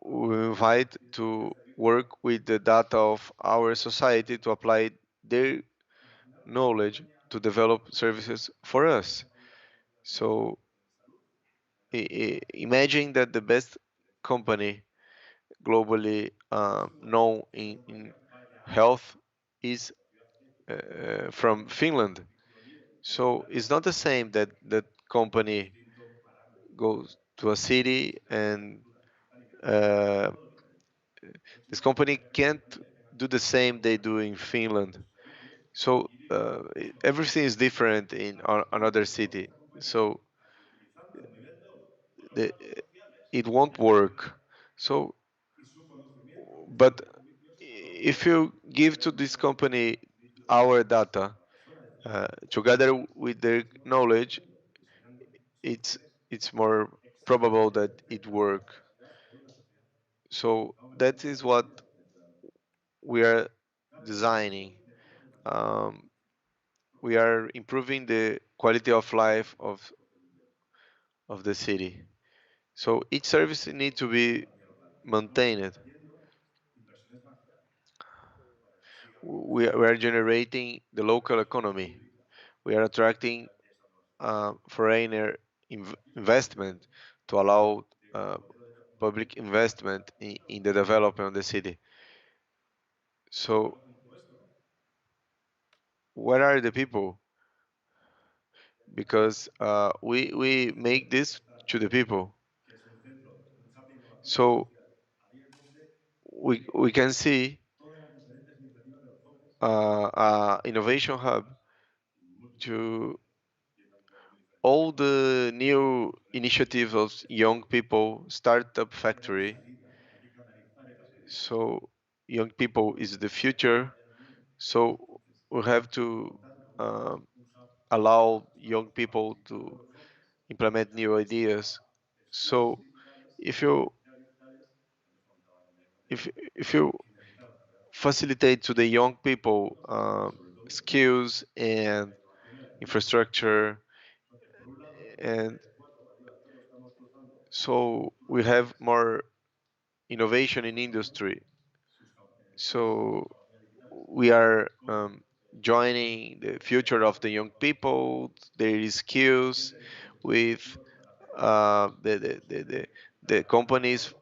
we invite to work with the data of our society to apply their knowledge to develop services for us. So imagine that the best company globally known in health is from Finland. So it's not the same that that company goes to a city, and uh, this company can't do the same they do in Finland. So everything is different in another city. So the, it won't work. So, but if you give to this company our data together with their knowledge, it's more probable that it work. So that is what we are designing. Um, we are improving the quality of life of the city. So each service needs to be maintained. We are generating the local economy. We are attracting foreigner investment to allow public investment in the development of the city. So where are the people? Because we make this to the people. So we can see innovation hub to all the new initiatives of young people, startup factory. So young people is the future. So we have to um, allow young people to implement new ideas. So if you if you facilitate to the young people skills and infrastructure, and so we have more innovation in industry. So we are joining the future of the young people, their skills with the companies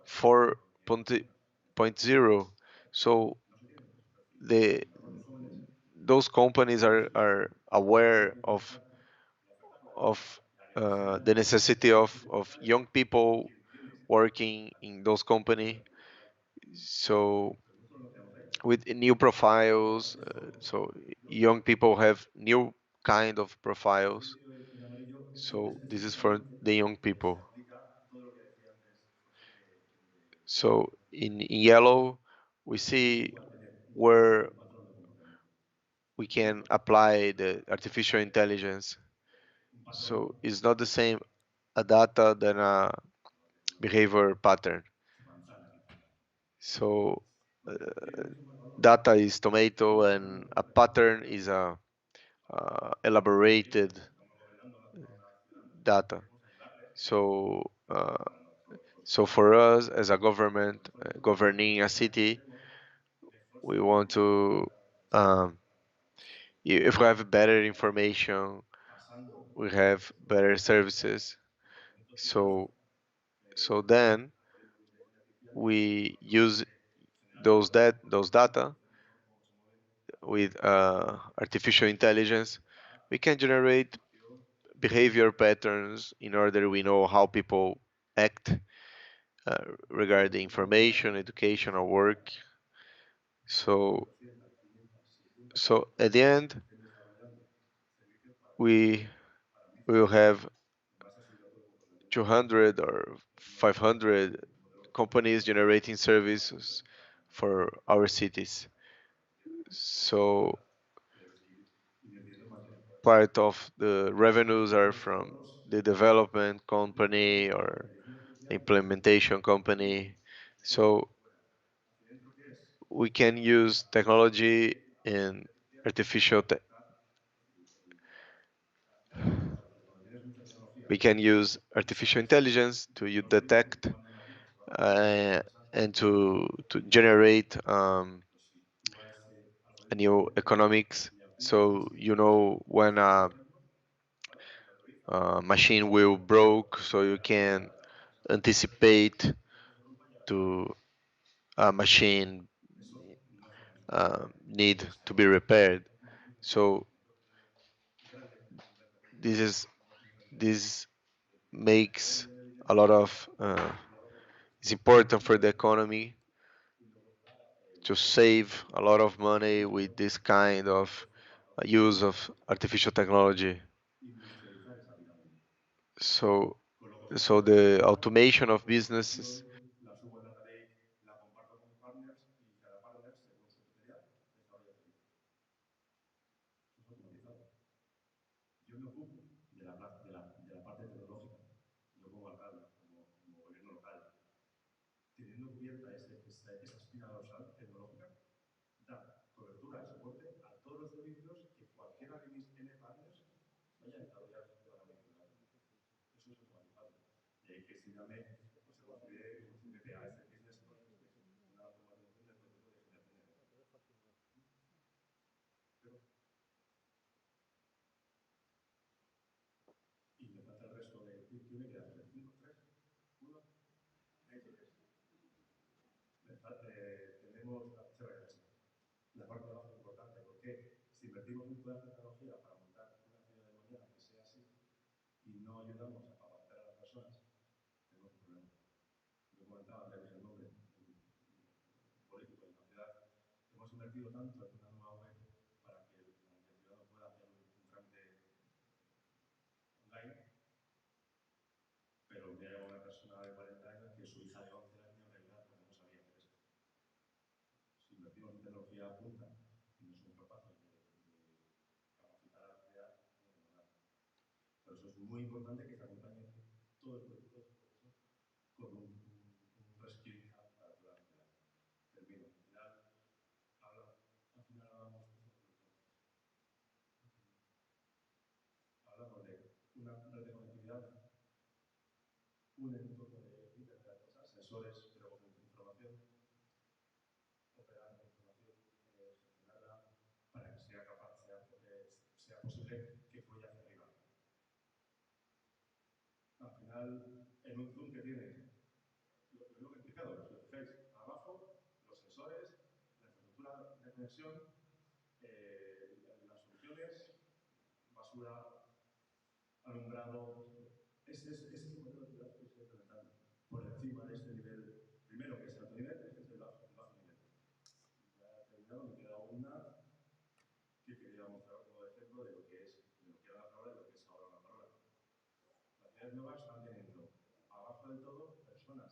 4.0. So the those companies are aware of the necessity of young people working in those company. So with new profiles, so young people have new kind of profiles. So this is for the young people. So in yellow, we see where we can apply the artificial intelligence. So it's not the same a data than a behavior pattern. So uh, data is tomato and a pattern is a elaborated data. So so for us as a government governing a city, we want to if we have better information, we have better services. So so then we use those data with artificial intelligence. We can generate behavior patterns in order we know how people act uh, regarding information, education, or work. So so at the end, we will have 200 or 500 companies generating services for our cities. So part of the revenues are from the development company or the implementation company. So we can use technology and artificial te- we can use artificial intelligence to detect uh, and to generate a new economics. So you know when a machine will broke, so you can anticipate to a machine need to be repaired. So this is this makes a lot of it's important for the economy to save a lot of money with this kind of use of artificial technology. So so the automation of businesses. tecnología apunta y no somos capaces de capacitar al crear, no tenemos nada. Por eso es muy importante que se acompañe todo el proceso con un reskilling hub para toda la ciudad. Termino. Al final hablamos de una red de conectividad, un entorno de Internet de cosas, sensores, pero con información, operar la información, gestionarla, para que sea capaz, sea posible que fluya hacia arriba. Al final, en un zoom que tienes, lo mismo que he explicado, si os fijáis, abajo, los sensores, la infraestructura de conexión, las soluciones, basura, alumbrado, ese es el modelo de ciudad que estoy implementando. Por encima de este nivel, primero que es el alto nivel, este es el bajo nivel. Ya he terminado, me queda una que quería mostrar como ejemplo de lo que era la palabra y lo que es ahora una palabra. Las ciudades nuevas están teniendo abajo del todo personas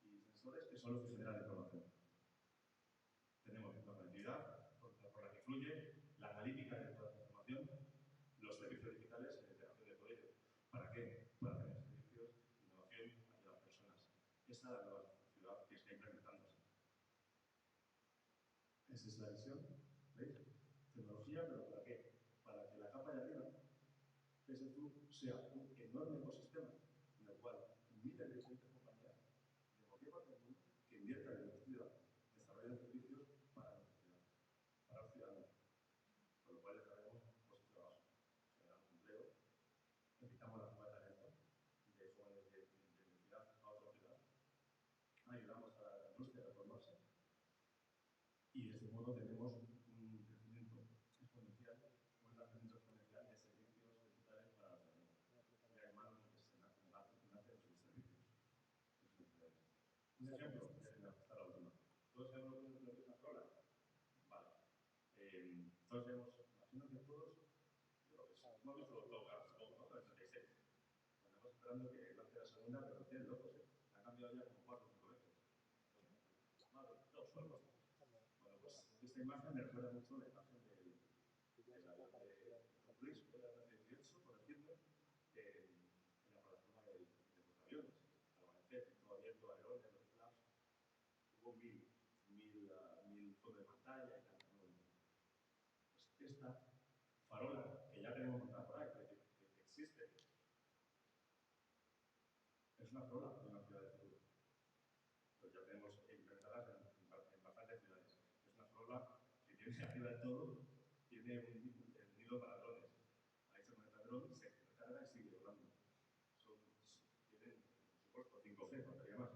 y sensores que son los que generan información. Tenemos la conectividad por la que fluye, la analítica de toda esta información, los servicios digitales y la integración de poderes. ¿Para qué? Para tener servicios, innovación hacia las personas. Esa es la nueva ciudad que está implementándose. Esa es la visión, ¿veis? Tecnología, pero ¿para qué? Para que la capa de arriba, ese tú, sea un enorme ecosistema en el cual miles de diferentes compañías de cualquier parte del mundo que inviertan en nuestra ciudad, desarrollen servicios para nuestra ciudad, para los ciudadanos. Con lo cual desarrollamos puestos de trabajo, generamos empleo, evitamos la fuga de talento de jóvenes de ciudad a otra ciudad, ayudamos a la industria a reformarse y de este modo tenemos un crecimiento exponencial, de servicios digitales para la ciudadanía. Y además que se nacen sus servicios. Un ejemplo, ya está la última. ¿Todos sabemos lo que es Astroland? Vale. Todos sabemos, imagino que todos, hemos visto los logos, ¿no? Para el 36. Estamos esperando que lance la segunda, pero no tienen locos, ¿eh? Han cambiado ya como 4 o 5 veces. Madre, todos somos. Bueno, pues esta imagen me recuerda mucho la imagen del avión de Luis, de la 18, por decirlo, en la plataforma de portaaviones. Al amanecer, todo abierto, alerones, los flaps. Hubo mil fotos de pantalla y tal. Pues esta farola, que ya tenemos montada por ahí, que existe, es una farola de una ciudad de futuro. Pues ya tenemos implementadas en bastantes ciudades. Es una farola que tiene arriba de todo, tiene el nido para drones. Ahí se conecta el dron, se recarga y sigue volando. Tienen, por supuesto, 5G, faltaría más.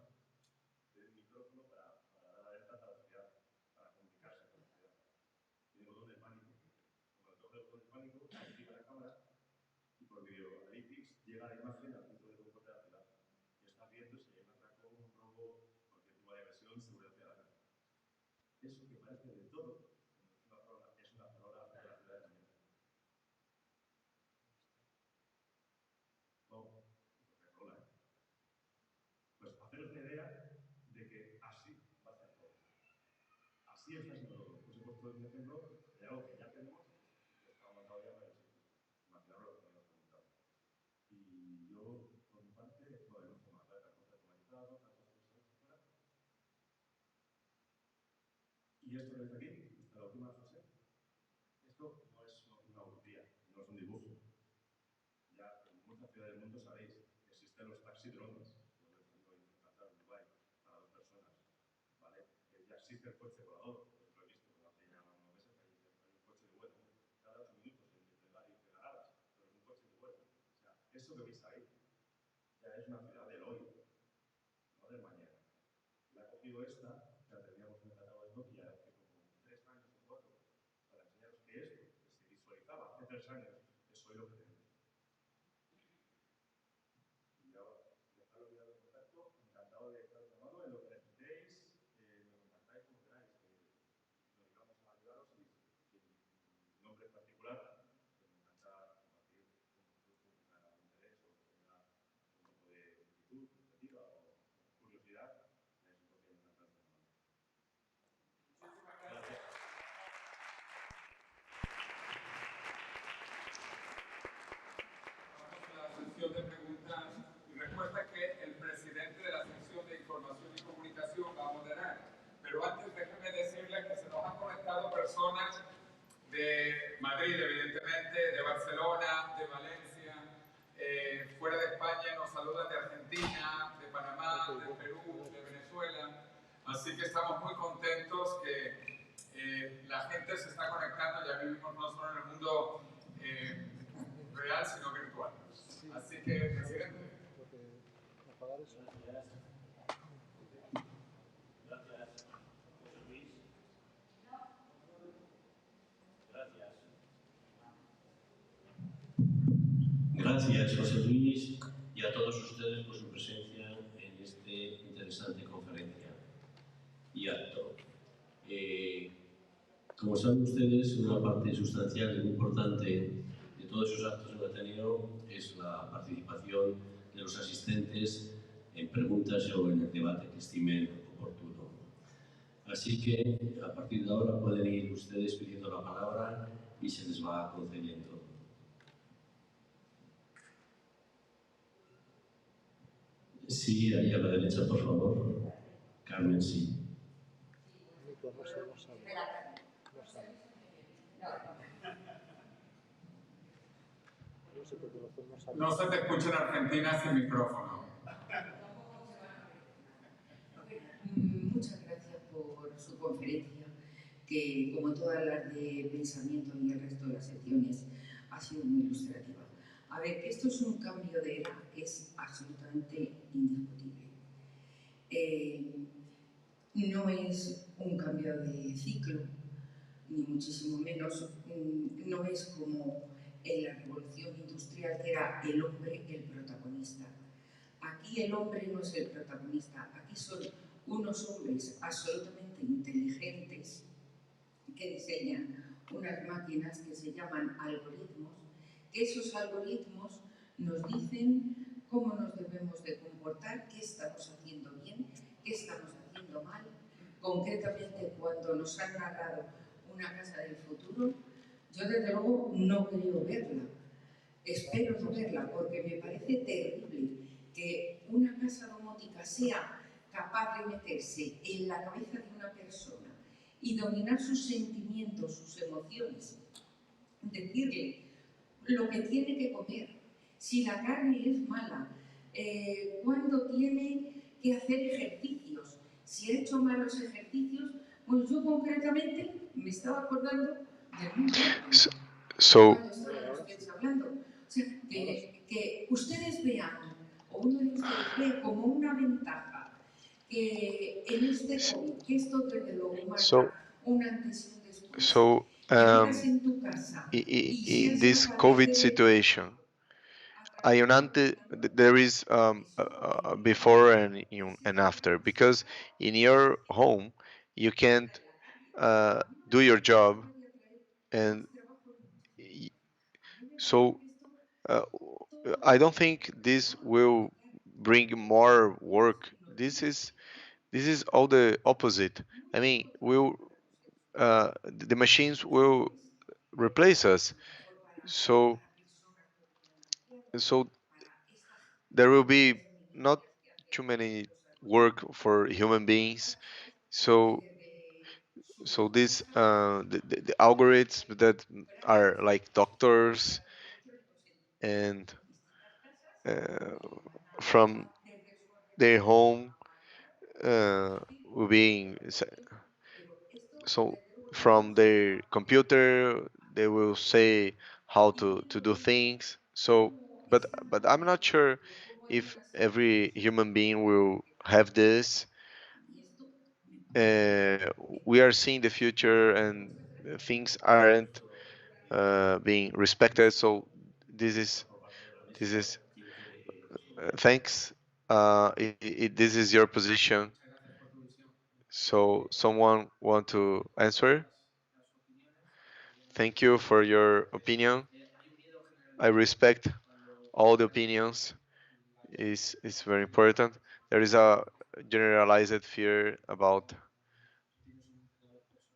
Tienen micrófono para dar alertas a la ciudad, para comunicarse con la ciudad. Tiene botón de pánico. Cuando toca el botón de pánico, se activa la cámara y por video analytics llega la imagen al punto de confort de la ciudad. Y estás viendo si hay un atraco, un robo, cualquier tipo de agresión, seguridad ciudadana. Eso que parece de todo, es una farola de la ciudad de mañana. Oh, porque rola, ¿eh? Pues haceros una idea de que así va a ser todo. Así está siendo todo. Os he puesto un ejemplo de algo que ya tenemos y que está montado ya en varios sitios. Imaginaros lo que teníamos comentado. Y yo, por mi parte, bueno, hay mucho más, ¿vale? Transporte automatizado, tantas cosas, etc. Y esto que veis aquí, esta la última José, esto no es una utopía, no es un dibujo. Ya en muchas ciudades del mundo sabéis que existen los taxi drones, lo que he implementado en Dubái, para 2 personas, ¿vale? Ya existe el coche volador, lo he visto hace ya unos meses, hay un coche de vuelo, cada 8 minutos entre garadas, pero es un coche de vuelo. O sea, eso que veis ahí ya es una ciudad del hoy, no del mañana. La ha cogido esta, que la teníamos en el catálogo de Nokia hace como 3 años o 4, para enseñaros que esto, que se visualizaba hace 3 años, es hoy lo que tenemos. Y ahora, dejaros olvidar el contacto, encantado de estaros de mano en lo que necesitéis, me contactáis como queráis, nos dedicamos a ayudaros y mi nombre en particular, pues me encanta compartir con vosotros que tenga interés o que tenga un tipo de inquietud, perspectiva o curiosidad, es un toque encantado de mano. Muchísimas gracias. Madrid, evidentemente, de Barcelona, de Valencia, fuera de España nos saludan de Argentina, de Panamá, de Perú, de Venezuela. Así que estamos muy contentos que la gente se está conectando. Ya vivimos no solo en el mundo real, sino virtual. Así que, Presidente. Gracias, José Luis, y a todos ustedes por su presencia en esta interesante conferencia y acto. Como saben ustedes, una parte sustancial y muy importante de todos esos actos en Ateneo es la participación de los asistentes en preguntas o en el debate que estimen oportuno. Así que, a partir de ahora, pueden ir ustedes pidiendo la palabra y se les va concediendo. Sí, ahí a la derecha, por favor. Carmen, sí. No se te escucha en Argentina sin micrófono. Muchas gracias por su conferencia, que como todas las de Pensamiento y el resto de las secciones ha sido muy ilustrativa. A ver, que esto es un cambio de era que es absolutamente indiscutible. No es un cambio de ciclo, ni muchísimo menos. No es como en la revolución industrial, que era el hombre el protagonista. Aquí el hombre no es el protagonista, aquí son unos hombres absolutamente inteligentes que diseñan unas máquinas que se llaman algoritmos, que esos algoritmos nos dicen cómo nos debemos de comportar, qué estamos haciendo bien, qué estamos haciendo mal. Concretamente, cuando nos han narrado una casa del futuro, yo desde luego no creo verla. Espero no verla, porque me parece terrible que una casa domótica sea capaz de meterse en la cabeza de una persona y dominar sus sentimientos, sus emociones, decirle lo que tiene que comer, si la carne es mala, cuándo tiene que hacer ejercicios, si ha hecho malos ejercicios. Pues yo concretamente me estaba acordando de un cuando estaban ustedes hablando. O sea, que ustedes vean, o uno de ustedes vea como una ventaja que en este COVID, que esto desde luego marca un antes y un después, que vivas en tu casa y In seas this capaz de COVID hacer situation, hay un ante, there is a before and after, because in your home you can't do your job, and y- so uh, I don't think this will bring more work. This is all the opposite. I mean, the machines will replace us. So so there will be not too many work for human beings. So the algorithms that are like doctors and uh, from their home will being so from their computer they will say how to do things. So but I'm not sure if every human being will have this. We are seeing the future, and things aren't being respected. So this is this is thanks. This is your position. So someone want to answer? Thank you for your opinion. I respect all the opinions. Is very important. There is a generalized fear about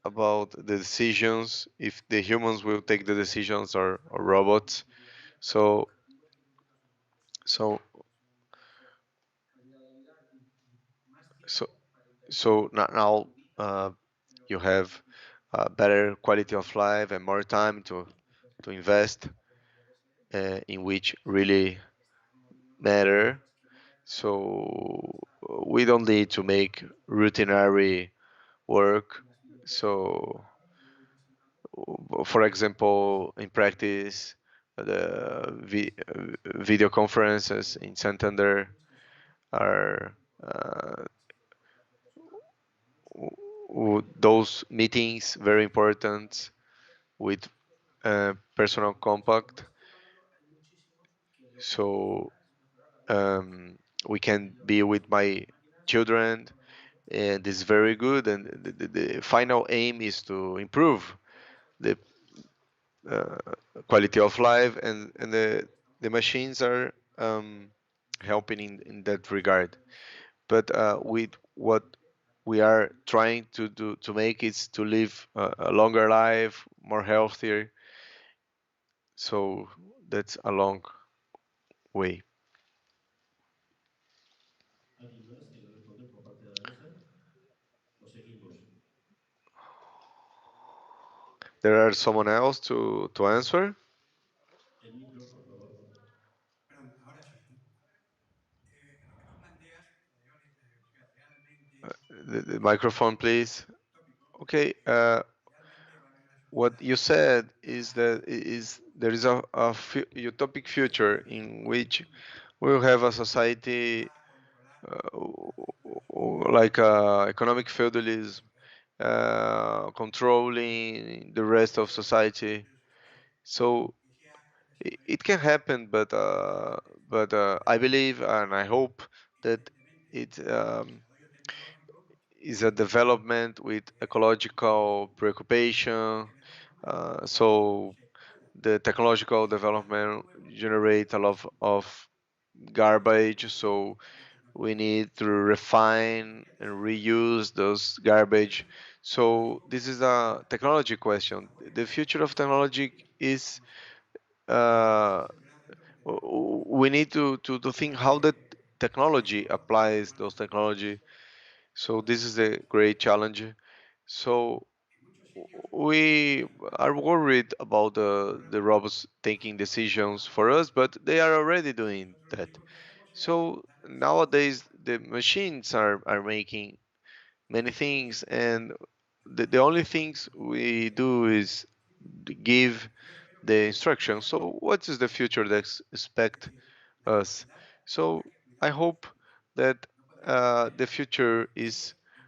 the decisions, if the humans will take the decisions, or robots. So so so now you have better quality of life and more time to invest in which really matter. So we don't need to make routinary work. So, for example, in practice, the video conferences in Santander are those meetings very important with personal contact. So we can be with my children, and it's very good. And the final aim is to improve the uh, quality of life, and the machines are helping in that regard. But with what we are trying to do to make is to live a longer life, more healthier. So that's a long way. ¿Alguien más quiere responder por parte de la mesa? ¿O seguimos? There are someone else to answer. El micro, por favor. Perdón, ahora sí. En lo que tú planteas, o sea, realmente The microphone, please. tópico, Okay. realmente va a haber una What sociedad you said is that there is a utopic future in which we will have a society va a controlar like economic feudalism, controlling the rest of society. medios sociales, So que sea it can happen, but I believe and I hope that evidentemente it el desarrollo tecnológico is a development with ecological preoccupation. no So se pueda the technological development luego generate a lot of garbage. So muchos no we podemos need to refine and reuse those garbage. So this is a technology question. The future of technology is uh, solucionar dentro porque tenemos we need to think how the technology eso applies además those technology. So this is a great challenge. So en muchos sitios we por ejemplo are worried about the robots taking decisions for us, but they are already doing nosotros lo that. único que hacemos es So dar instrucciones nowadays the machines are making many things, and the only things we do is give y yo espero que the cuando se instructions. pueda, So what is the future that es expect decir, la us? sociedad So tendrá que I cuidar de los hope suyos. that No podemos pretender the future que is dentro de la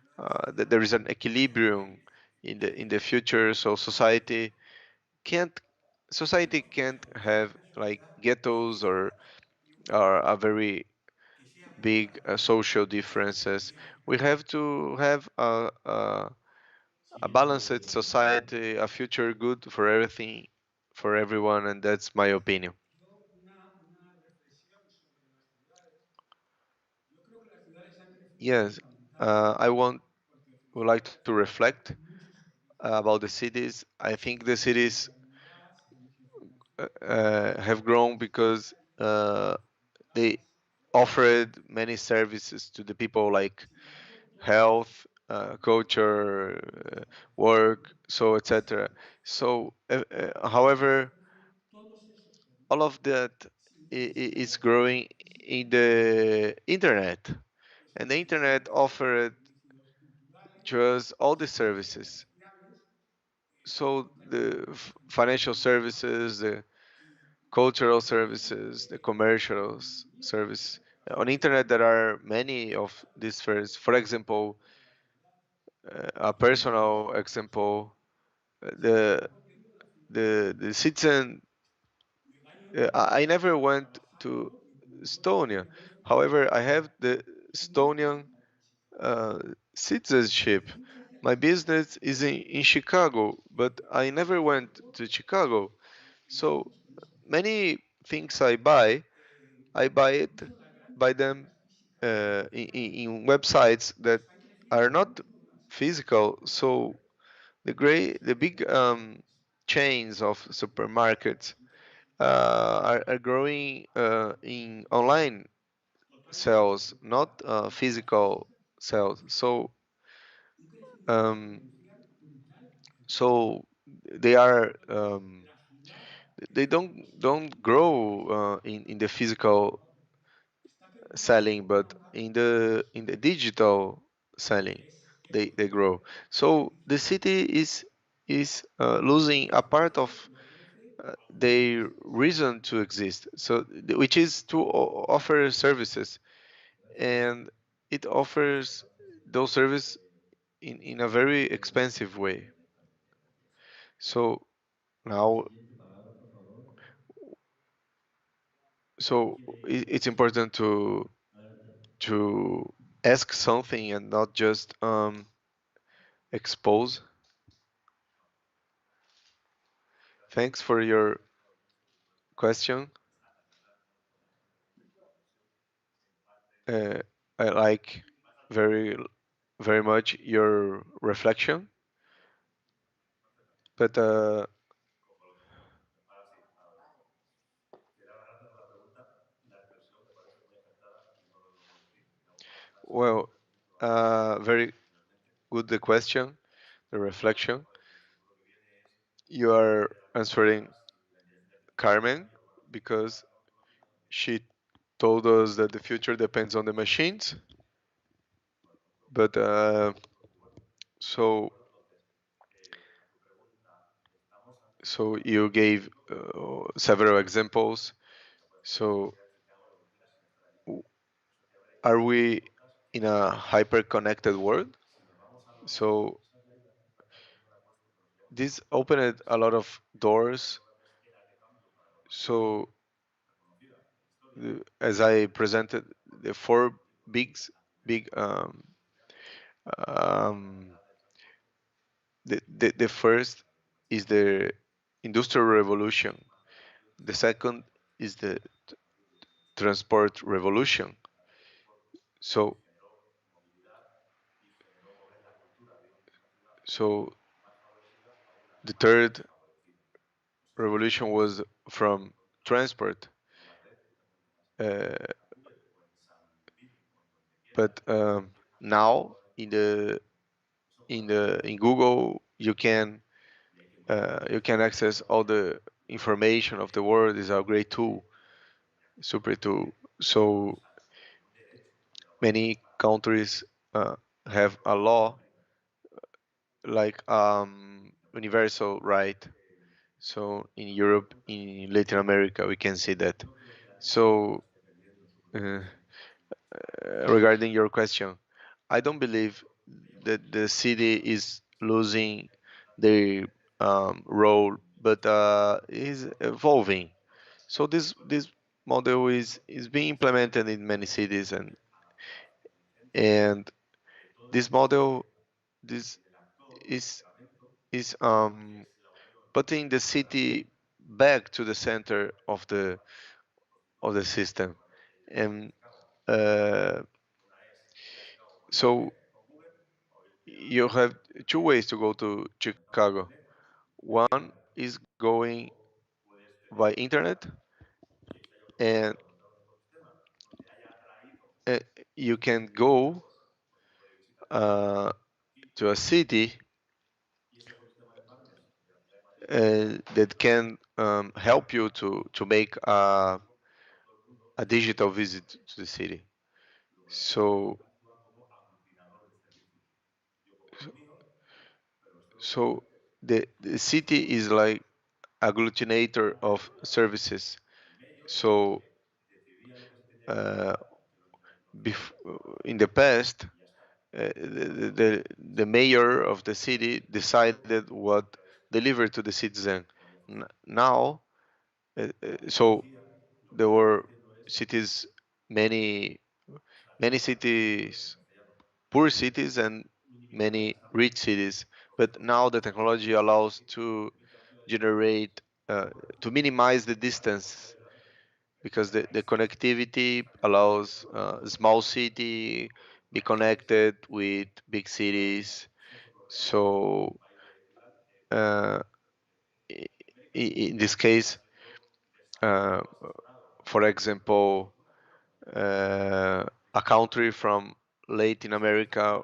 that sociedad there is an haya equilibrium reglas in the future. So can't society can't estamos en have una like sociedad ghettos equilibrada y or uniforme a very que sea buena big para todos, social que differences. sea We equitativa. have to have a Siguiente balanced pregunta. society, a future good for everything, for everyone, and that's my opinion. Yo una reflexión sobre las ciudades. Yo creo que las ciudades han crecido Yes, fundamentalmente I porque would like to efectivamente reflect hay muchos servicios about the públicos, cities. I think the servicios de cities sanidad, servicios financieros, have grown because they culturales, offered many services to the people like sin embargo, yo creo health, que la culture, work, so ese etc. servicio. So, Entonces yo however, creo que todos esos all of servicios that se utilizan is growing in the internet, los and the servicios internet financieros, los offered servicios culturales, to us all los the servicios services. comerciales, So contagian the financial muchísimo más services, the y cultural yo creo services, the que commercial convendría service. trabajar On mucho internet, there are many of these first. For example, porque la ciudad a tiene personal esa example, se está the volviendo la ciudad the citizen. y el año I never went to trabajando y como impuesto de Estonia. ingresos However, I have the nunca Estonian la necesidad. uh, citizenship. Entonces muchas de My las ciudades business is in Chicago, but I never went to Chicago. y son So distintas. many things I buy it, Incluso las grandes buy them ciudades físicas in websites that están creciendo are not mucho más physical. So the big chains of supermarkets are growing in online totalmente sales, not physical sales. un crecimiento Um, exponencial brutal. so they are La ciudad they don't grow in the physical selling, but in the digital selling, they grow. So the city is losing a part of their reason to exist. So which is to offer services, and it offers those services in a very expensive way. So now, so it's important to ask something and not just expose. Thanks for your question. Uh, I like very very much your reflection, but well, very good the question, the reflection. You are answering Carmen because she told us that the future depends on the machines. But so so you gave several examples. So w- are we in a hyper connected world? So this opened a lot of doors. So as I presented, the four big big um, the first is the industrial revolution. The second is the transport revolution. So so the third revolution was from transport. Uh, but now in Google you can access all the information of the world. Is a great tool, super tool. So many countries have a law like universal right. So in Europe, in Latin America, we can see that. So uh, regarding your question, I don't believe that the city is losing their role, but is evolving. So this model is being implemented in many cities, and this model this is putting the city back to the center of the system, and uh, so you have two ways to go to Chicago. One is going by internet, and uh, you can go uh, to a city that can help you to make a digital visit to the city. So so the city is like agglutinator of services. So uh, in the past, the mayor of the city decided what delivered to the citizen. Now, so there were cities, many many cities, poor cities, and many rich cities. But now the technology allows to generate to minimize the distance because the connectivity allows small city be connected with big cities. So uh, in this case, uh, for example, a country from Latin America,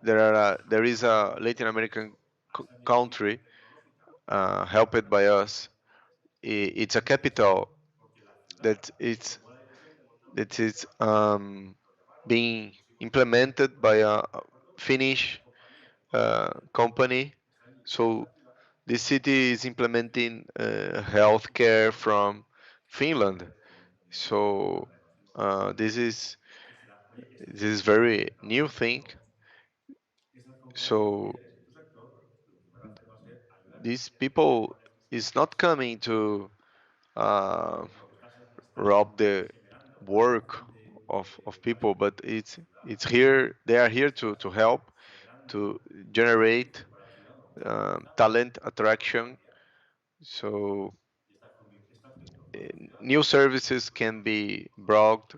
there is a Latin American country helped by us. It's a capital that it's being implemented by a Finnish company. So this city is implementing healthcare from Finland. So this is very new thing. So these people is not coming to uh, rob the work of people, but it's here. They are here to help to generate talent attraction. So new services can be brought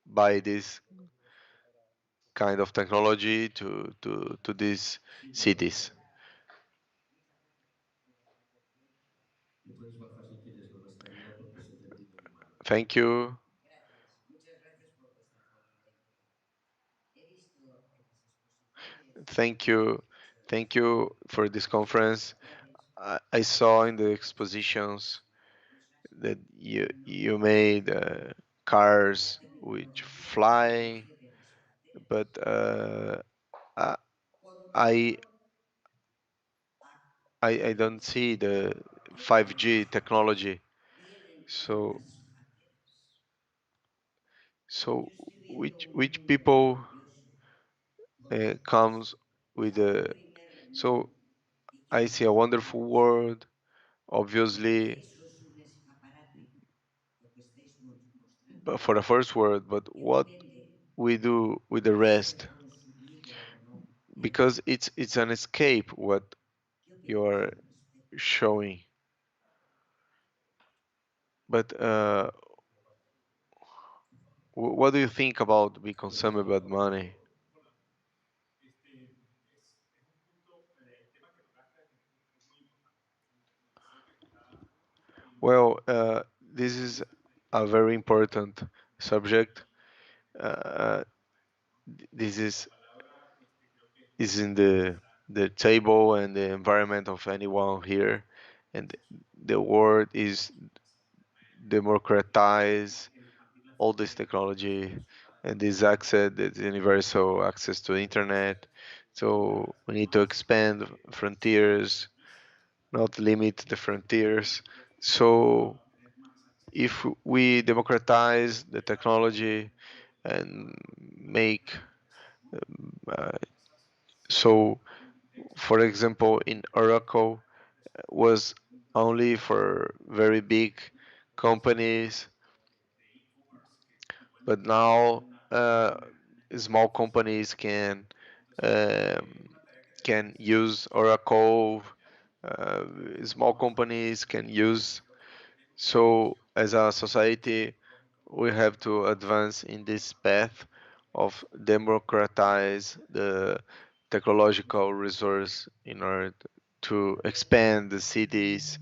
by this kind of technology to these cities. Puedes bajar si quieres lo de esta ayuda porque se te ha entendido muy mal. Thank you. Gracias, muchas gracias por vuestra forma de informar. He visto en las exposiciones Thank you. Thank you for this conference. I saw in the expositions that you made cars la which fly, tecnología de las carreteras. but I Por un I lado, I don't see the 5G technology. vienen en So las carreteras. so Yo estoy viendo which un tema people curioso, porque comes with está el the primer so mundo y I quieren see a hacer wonderful world, que obviously, eso es un escaparate, lo que estáis mostrando. but for the first world. But Y what depende we do with the de si rest, ha consumido o no el because it's an escape what ¿Qué opináis you're al respecto? showing. But what do you think about be consumed bad money? Es un punto, el tema que tocaste es muy importante. Interesante que está Well, this is a very important subject. Uh, this is in the table and the environment of anyone here, and the word is democratize all this technology and this access, this universal access to internet. So we need to expand frontiers, not limit the frontiers. So if we democratize the technology and make uh, so, for example, in Oracle was only for very big companies, but now small companies um, can use Oracle. Uh, Small companies can use. So, as a society, we have to advance in this path of democratize the technological resource in order to expand the cities.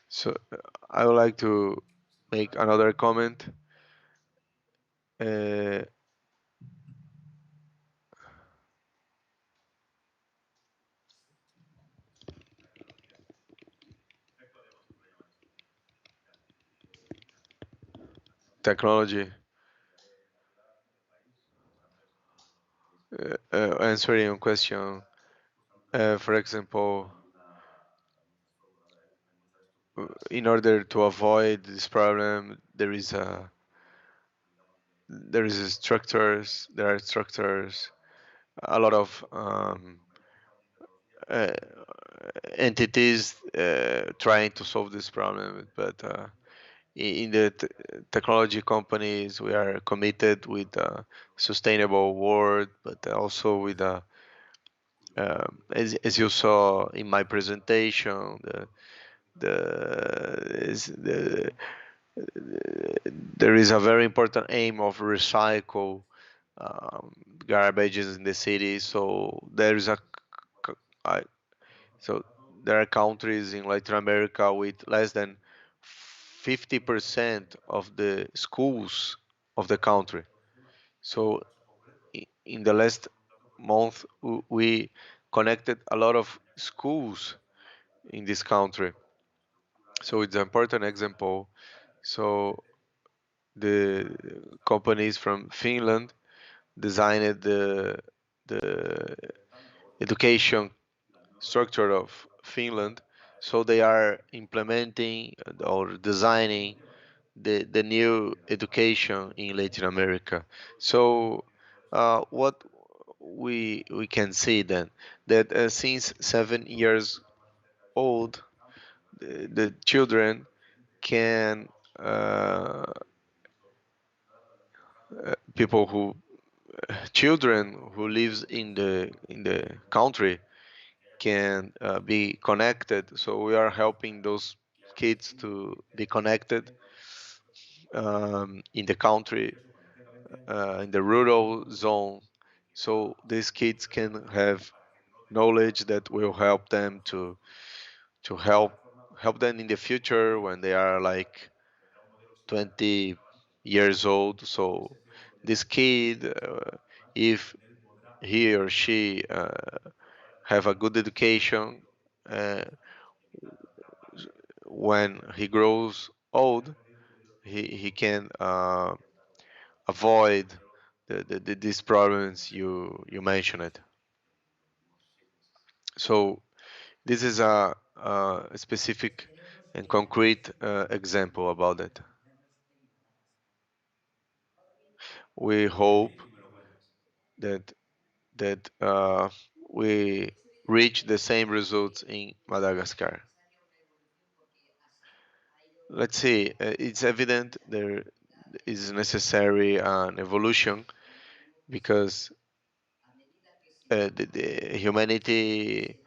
So I would like to make another comment. Uh, Technology. Answering a question. For example, in order to avoid this problem, there is structures. There are structures. A lot of uh, entities trying to solve this problem, but in the technology companies, we are committed with a sustainable world, but also with a as you saw in my presentation, the there is a very important aim of recycle um, garbages in the city. So there is c- I, so there are countries in Latin America with less than 50% of the schools of the country. So in the last month, we connected a lot of schools in this country. So it's an important example. So the companies from Finland designed the education structure of Finland. So they are implementing or designing the new education in Latin America. So what we can see then that since 7 years old, the children can people who children who lives in the country can be connected. So we are helping those kids to be connected in the country, in the rural zone. So these kids can have knowledge that will help them to help them in the future when they are like 20 years old. So this kid, if he or she have a good education, uh, when he grows old, he can avoid these problems you mentioned. So this is a specific and concrete example about it. We hope that we reach the same results in Madagascar. Let's see. It's evident there is necessary an evolution because the humanity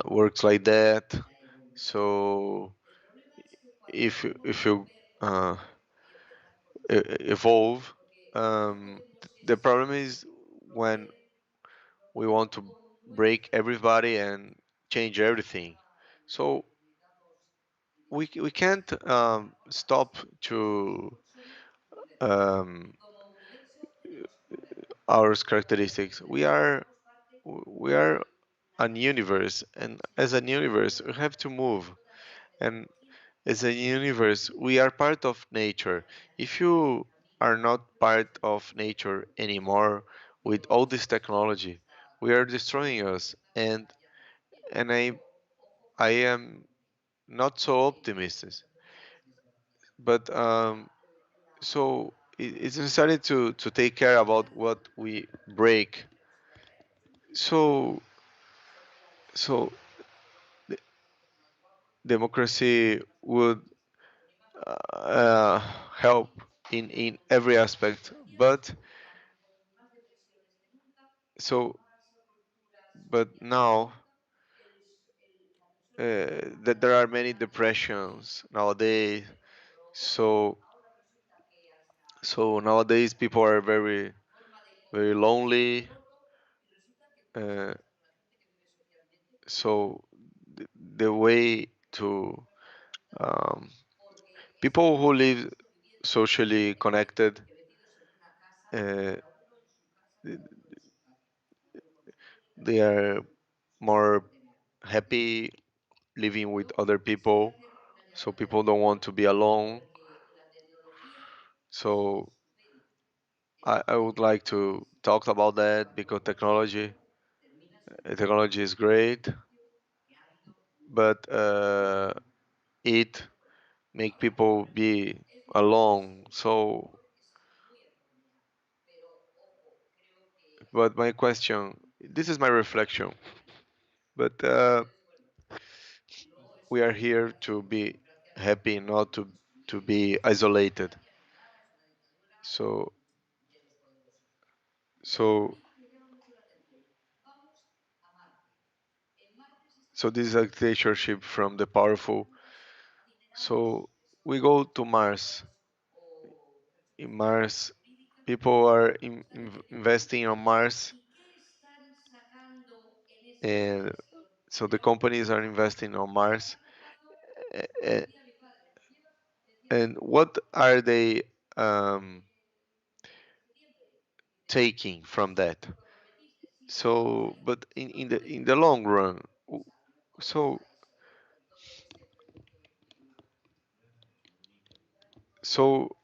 works like that. So if you uh, evolve, the problem is when we want to break everybody and change everything. So we can't stop to um, our characteristics. We are an universe, and as a universe, we have to move. And as a universe, we are part of nature. If you are not part of nature anymore with all this technology, we are destroying us. And I am not so optimistic. But so it's necessary to take care about what we break. So so the democracy would uh, help in every aspect, but so but now that there are many depressions nowadays. So nowadays people are very lonely. Uh, so the way to um, people who live socially connected, uh, they are more happy living with other people. So people don't want to be alone. So I would like to talk about that because technology is great, but it make people be alone. So, but my question, this is my reflection, but we are here to be happy, not to be isolated. So so so this is a dictatorship from the powerful. So we go to Mars. In Mars, people are investing on Mars, and so the companies are investing on Mars. A- And what are they? Um, taking from that. So, but in the long run, so so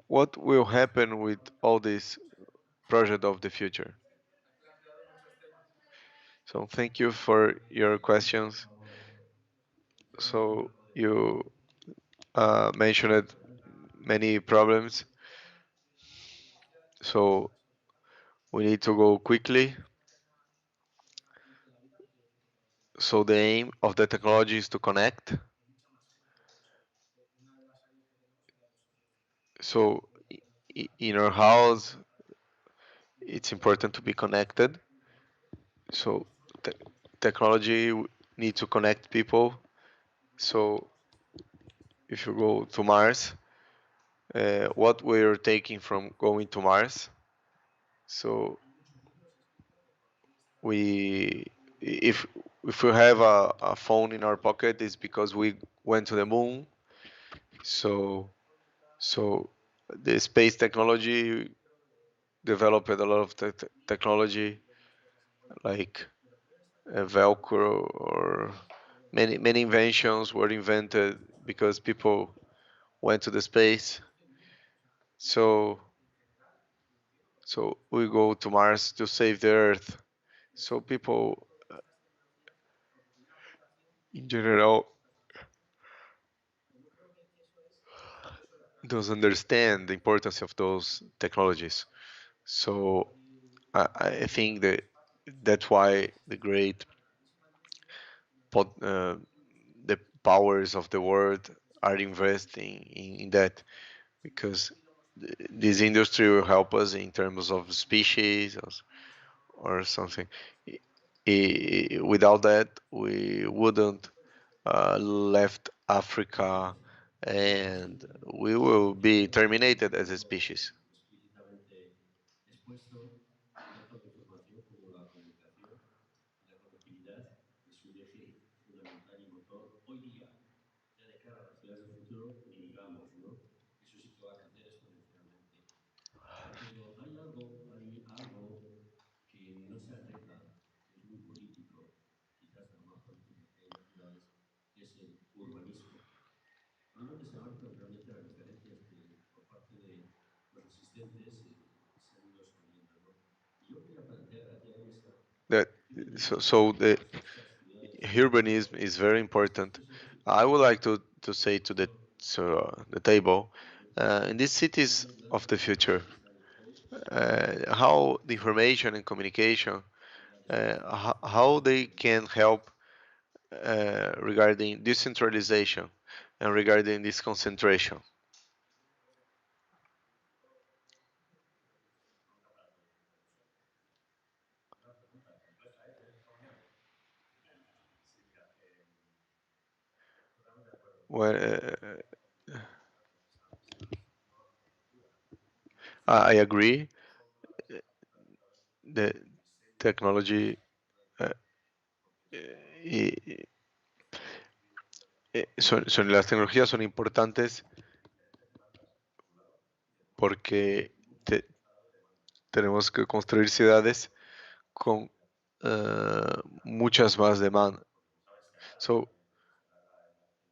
what will happen with all this project of the future? So thank you for your questions. So you mentioned many problems. So we need to go quickly. So the aim of the technology is to connect. So in our house, it's important to be connected. So te technology need to connect people. So if you go to Mars, what we're taking from going to Mars? So we, if if we have a phone in our pocket, it's because we went to the moon. So so the space technology developed a lot of technology like Velcro or many inventions were invented because people went to the space. So so we go to Mars to save the Earth. So people in general don't understand the importance of those technologies. So I think that that's why the great the powers of the world are investing in that because this industry will help us in terms of species or something. Without that, we wouldn't left Africa and we will be terminated as a species. explícitamente expuesto y no tanto información como la comunicación y la conectividad es un eje fundamental y motor hoy día. Ya de cara a las ciudades del futuro, ni digamos, ¿no? Eso sí que va a crecer exponencialmente. Pero hay algo que no se arregla, que es muy político, quizás lo más político que hay en las ciudades, que es el urbanismo. No donde se marcan realmente las diferencias que por parte de los asistentes se han ido escondiendo, ¿no? Y yo quería plantear aquí a la mesa That so the estas ciudades urbanism is very important. I would like to say to the table in these cities of the future, how the information and communication, how they can help regarding decentralization and regarding this concentration. Well, I agree. The technology, uh, y- las tecnologías son importantes porque tenemos que construir ciudades con muchas más demandas. So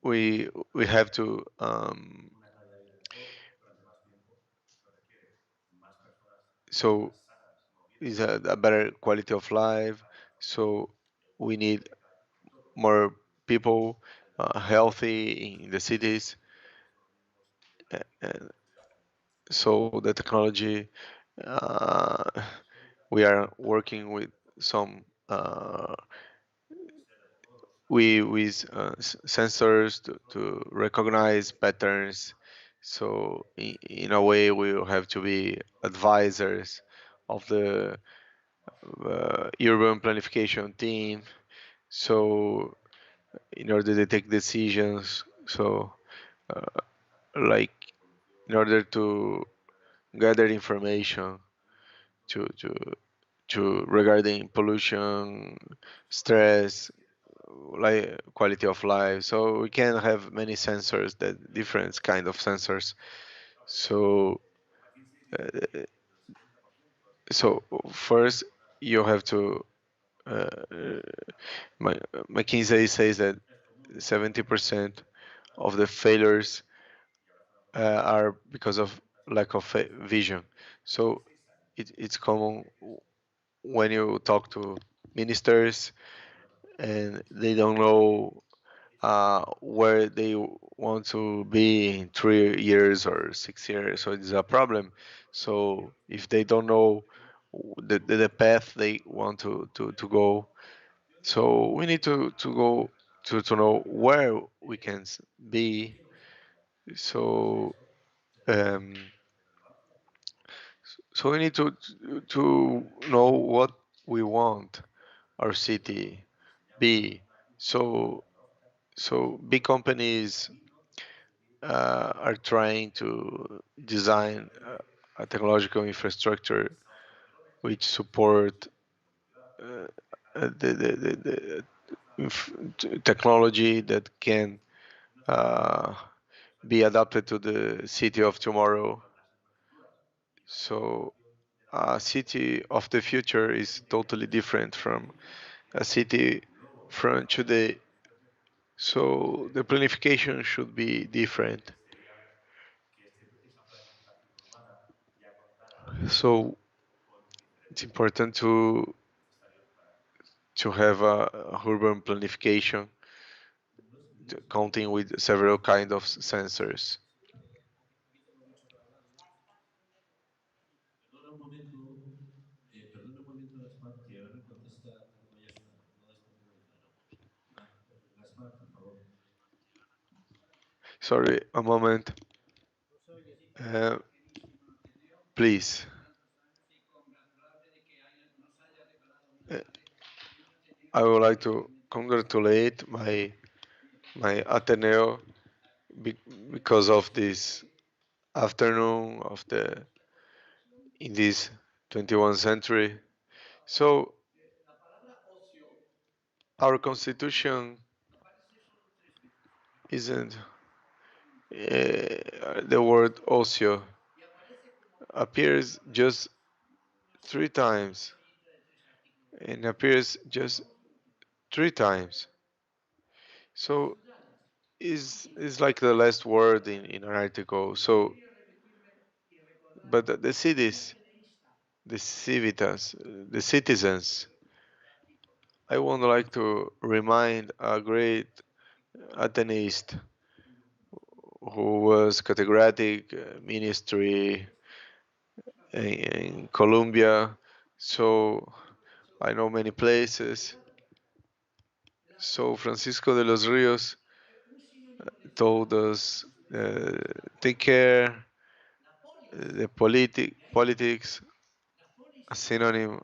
we have to so is a better quality of life. So we need more people healthy in the cities. And so the technology, uh, we are working with some we with sensors to recognize patterns. So in a way, we will have to be advisors of the urban planification team. So in order to take decisions, so like in order to gather information to to regarding pollution, stress, like quality of life. So we can have many sensors, that different kind of sensors. So So first you have to. My, McKinsey says that 70% of the failures are because of lack of vision. So it's common when you talk to ministers and they don't know where they want to be in 3 years or 6 years. So it's a problem. So if they don't know the path they want to go, so we need to go to know where we can be. So um, so we need to know what we want our city be. So big companies are trying to design a technological infrastructure which support the technology that can uh, be adapted to the city of tomorrow. So a city of the future is totally different from a city from today. So the planification should be different. So it's important to have a urban planification counting with several kind of sensors. Perdona un momento, Gaspar, que ahora contesta, no ya está, no ha estado muy claro. Gaspar, por favor. Sorry, a moment. Uh, please. Uh, I would like to congratulate my Ateneo because of this afternoon of the in this 21st century. So our constitution isn't the word ocio appears just 3 times and appears just 3 times. So is like the last word in an article. So, but the cities, the civitas, the citizens, I would like to remind a great Atheist who was catedratic ministry in Colombia. So I know many places. So Francisco de los Rios told us, take care. The politics, a synonym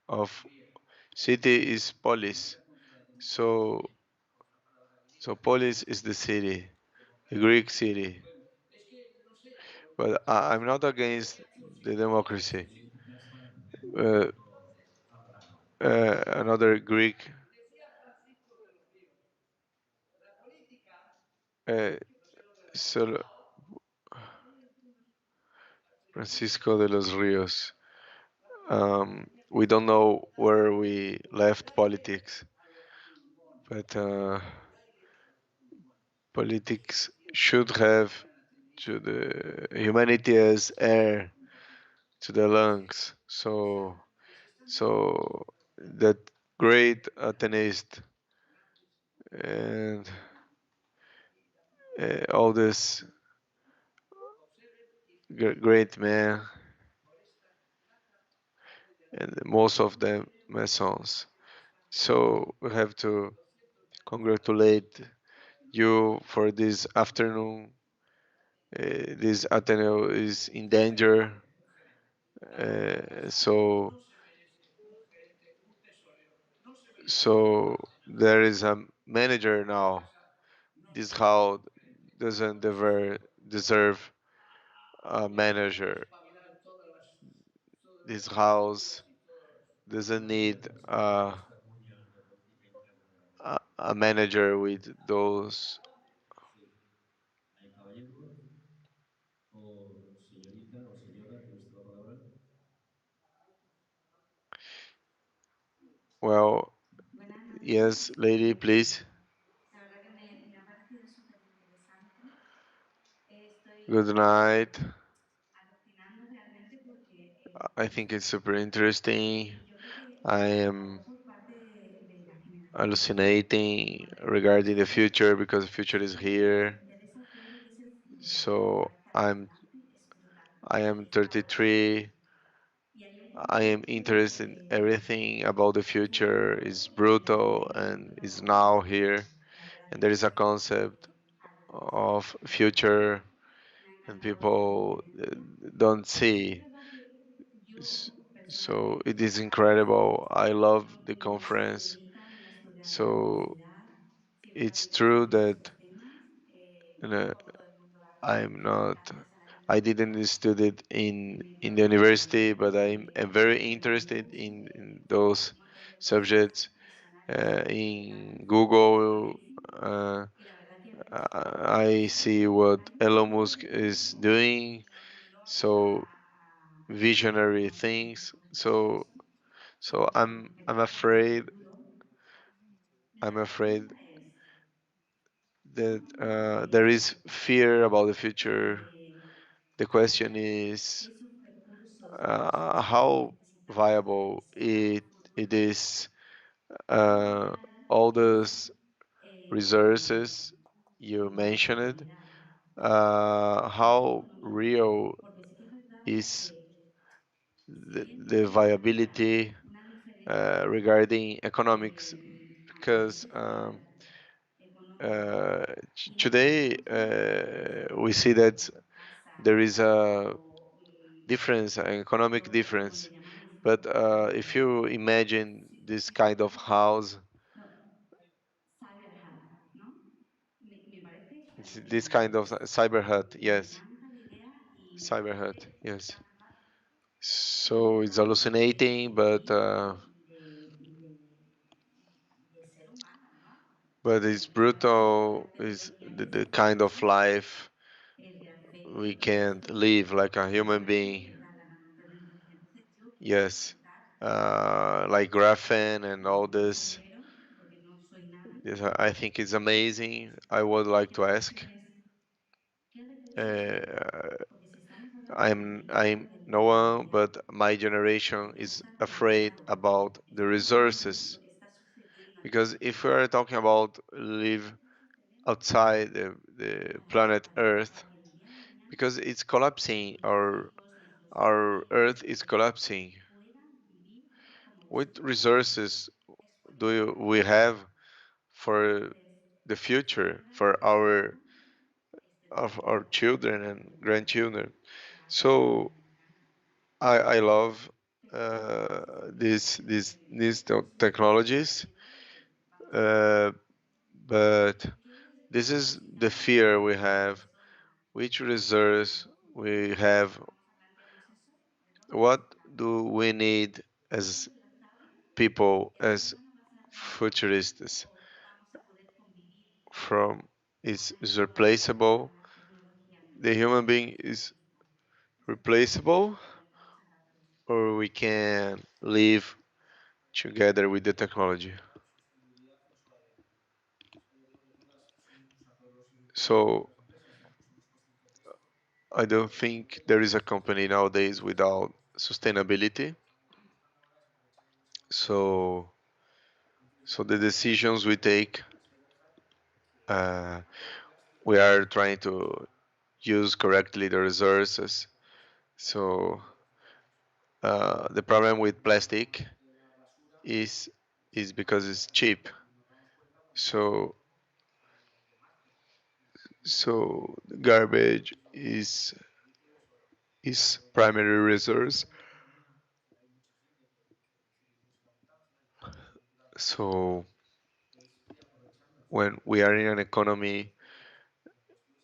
of city is polis. So polis is the city, the Greek city. But I'm not against the democracy. Uh, another Greek, uh, Sol- Francisco de los Rios. We don't know where we left politics, but politics should have to the humanity as air to the lungs. So that great Atheist and all this great man and most of them Masons. So we have to congratulate you for this afternoon. This Ateneo is in danger. So there is a manager now. This house doesn't deserve a manager. This house doesn't need a manager with those. O señorita o señora, ¿tiene usted la palabra? Well, yes, lady, please. Good night. I think it's super interesting. I am hallucinating regarding the future because the future is here. So I am 33. I am interested in everything about the future. Is brutal and is now here. And there is a concept of future and people don't see. S- So it is incredible. I love the conference. So it's true that you know, I'm not. I didn't study it in the university, but I'm very interested in those subjects. In Google, uh, I see what Elon Musk is doing. So visionary things. So I'm afraid. I'm afraid that there is fear about the future. The question is how viable it is. All those resources you mentioned. How real is the viability regarding economics? Because today we see that there is a difference, an economic difference. But if you imagine this kind of house, this kind of CyberHut, yes, CyberHut, yes. So it's hallucinating, but it's brutal. Is the kind of life we can't live like a human being. Yes, like graphene and all this. Yes, I think it's amazing. I would like to ask. Uh, I'm no one, but my generation is afraid about the resources because if we are talking about live outside the planet Earth, because it's collapsing, our Earth is collapsing. What resources we have for the future for our of our children and grandchildren? So I love these technologies, uh, but this is the fear we have. Which reserves we have? What do we need as people, as futurists? From is replaceable. The human being is replaceable, or we can live together with the technology. So I don't think there is a company nowadays without sustainability. So so the decisions we take, uh, we are trying to use correctly the resources. So the problem with plastic is is because it's cheap. So so garbage is primary resource. So when we are in an economy,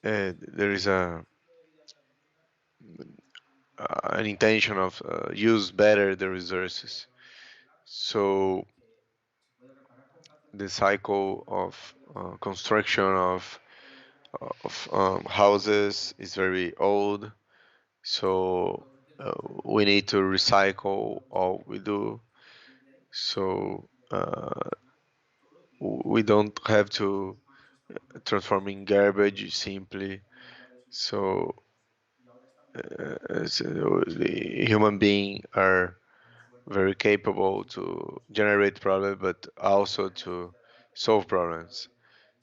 there is an intention of use better the resources. So the cycle of construction of houses is very old. So we need to recycle all we do. So uh, we don't have to transforming garbage simply. So, so the human being are very capable to generate problems, but also to solve problems.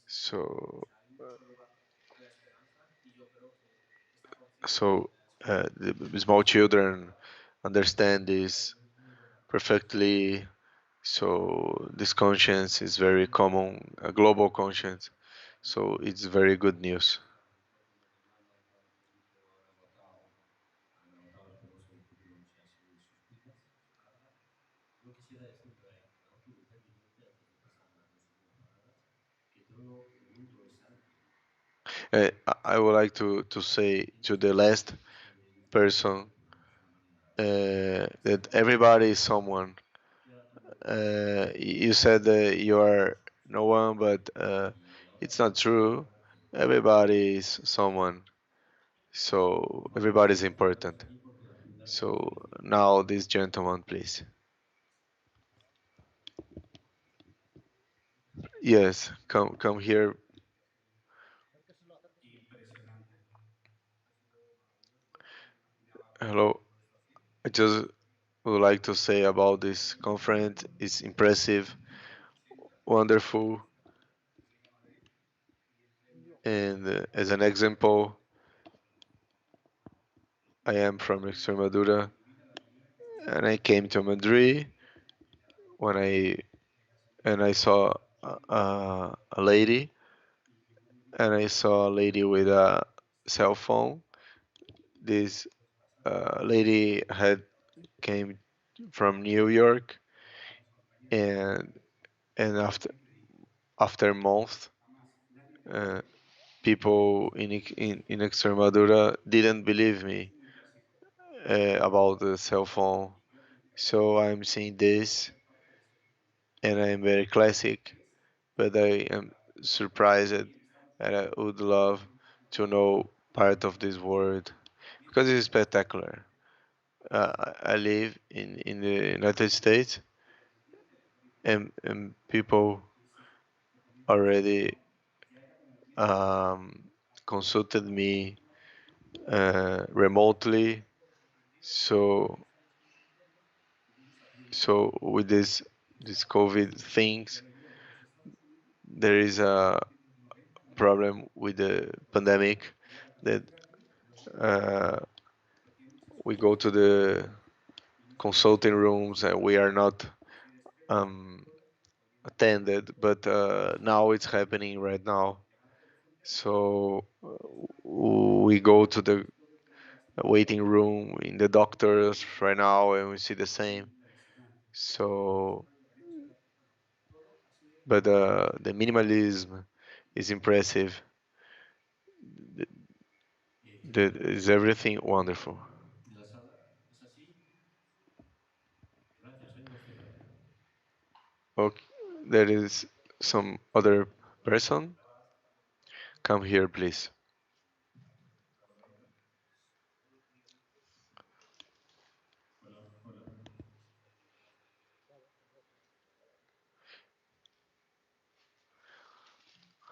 So, the small children understand this perfectly. So this conscience is very common, a global conscience. So it's very good news. han agotado, esperemos que en el futuro sea sin suspitas. Yo quisiera decirle a Arturo brevemente, antes de pasar a las segundas palabras, que todo el mundo es alguien. I would like to say to the last person that everybody is someone. You said that you are no one, but it's not true. Everybody is someone. So everybody is important. So now this gentleman, please. Yes, come here. Impresionante. Hello. I just would like to say about this conference. It's impressive, wonderful, and as an example, I am from Extremadura, and I came to Madrid when I saw a lady, and I saw a lady with a cell phone. This lady had came from New York, and after a month, uh, people in Extremadura didn't believe me about the cell phone. So I'm seeing this, and I'm very classic, but I am surprised, and I would love to know part of this world because it's spectacular. I live in the United States, and people already um, consulted me remotely. So so with this COVID things, there is a problem with the pandemic that uh, we go to the consulting rooms and we are not um, attended, but now it's happening right now. So we go to the waiting room in the doctors right now and we see the same. So, but the minimalism is impressive. That is everything wonderful. De la sala, ¿es así? Gracias, hay una fila. Okay, there is some other person. Come here, please.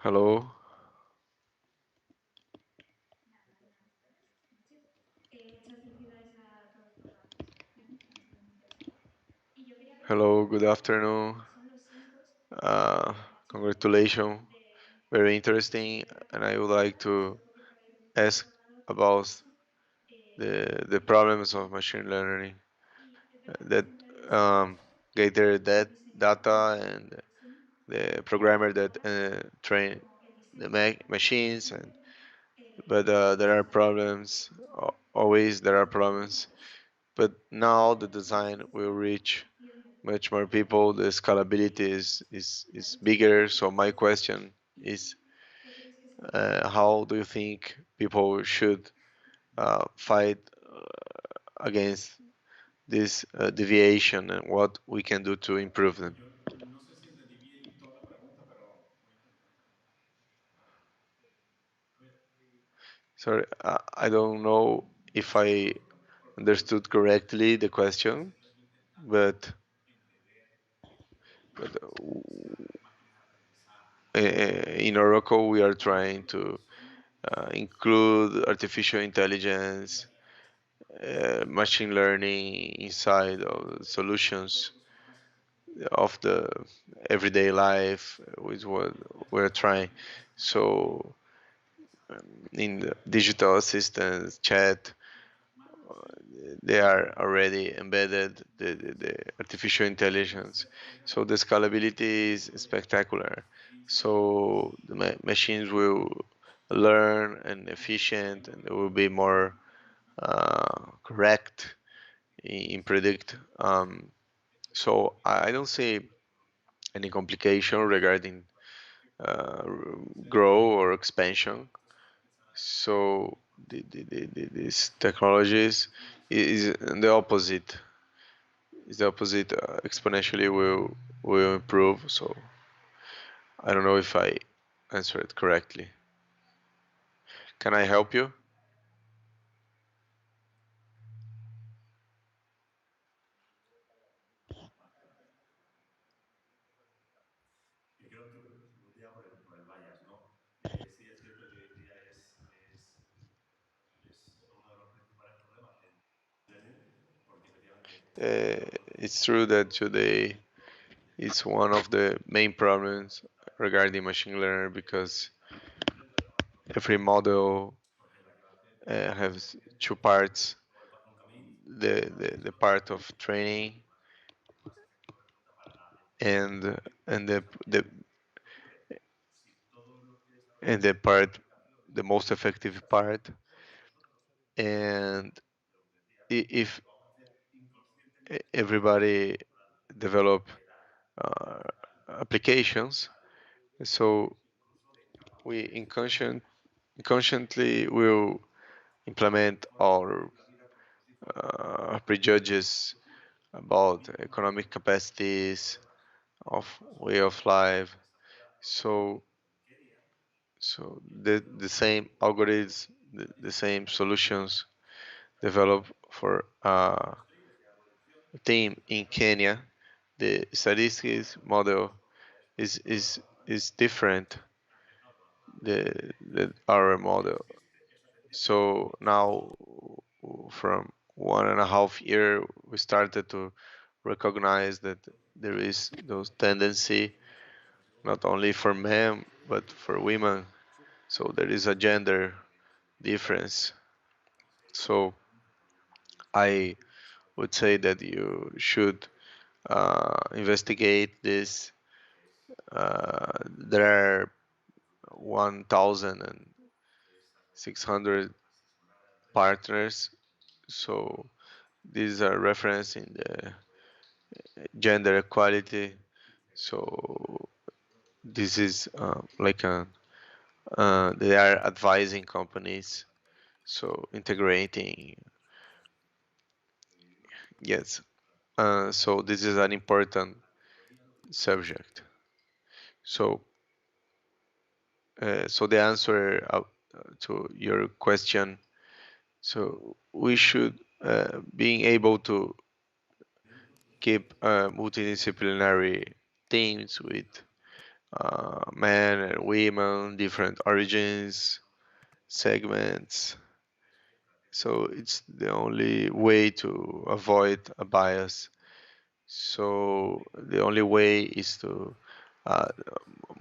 Hello. Muchas felicidades a todos por la presentación, ha sido muy interesante. Y yo quería Hello, preguntarle good afternoon. cuáles son los sesgos Uh, que machismo Congratulations. Very de interesting. sociedad And I would like y to sobre todo porque habéis ask mencionado about the el problems of diseño. machine learning Y es verdad que that siempre hay um, diseñadores gather y that diseñadores data de and diseño the que programmer that valoran train como el the diseño machines, and simplemente but there are problems. Always there are problems. But now the ¿Cuáles son los design sesgos will que reach haciendo much more people. The scalability is las luchas bigger. So feministas my question y is, qué crees que se puede hacer how do you think people should fight against this deviation, and what we can do to improve them? Yo no sé si entendí bien toda la pregunta, pero voy a intentar. Sorry, I don't know if I understood correctly the question, but But in Oracle, we are trying to include artificial intelligence, machine learning inside of solutions of the everyday life is what we're trying. So in the digital assistants, chat, they are already embedded the artificial intelligence. So the scalability is spectacular. So the machines will learn and efficient, and they will be more correct in predict. So I don't see any complication regarding uh, grow or expansion. So these technologies is the opposite. Is the opposite. Exponentially will improve. So I don't know if I answered correctly. Can I help you? It's true that today it's one of the main problems regarding machine learning because every model has two parts: the part of training and and the part, the most effective part. And if everybody develop uh, applications, so we inconsciently will implement our prejudges about economic capacities of way of life. So the same algorithms, the same solutions developed for a team in Kenya, the statistics model is different the our model. So now from 1.5 year we started to recognize that there is those tendency not only for men but for women. So there is a gender difference. So I would say that you should investigate this. There are 1,600 partners. So these are reference in the gender equality. So this is like a they are advising companies. So integrating, yes. So this is an important subject. So so the answer to your question. So we should being able to keep multidisciplinary teams with men and women, different origins, segments. So it's the only way to avoid a bias. So the only way is to uh,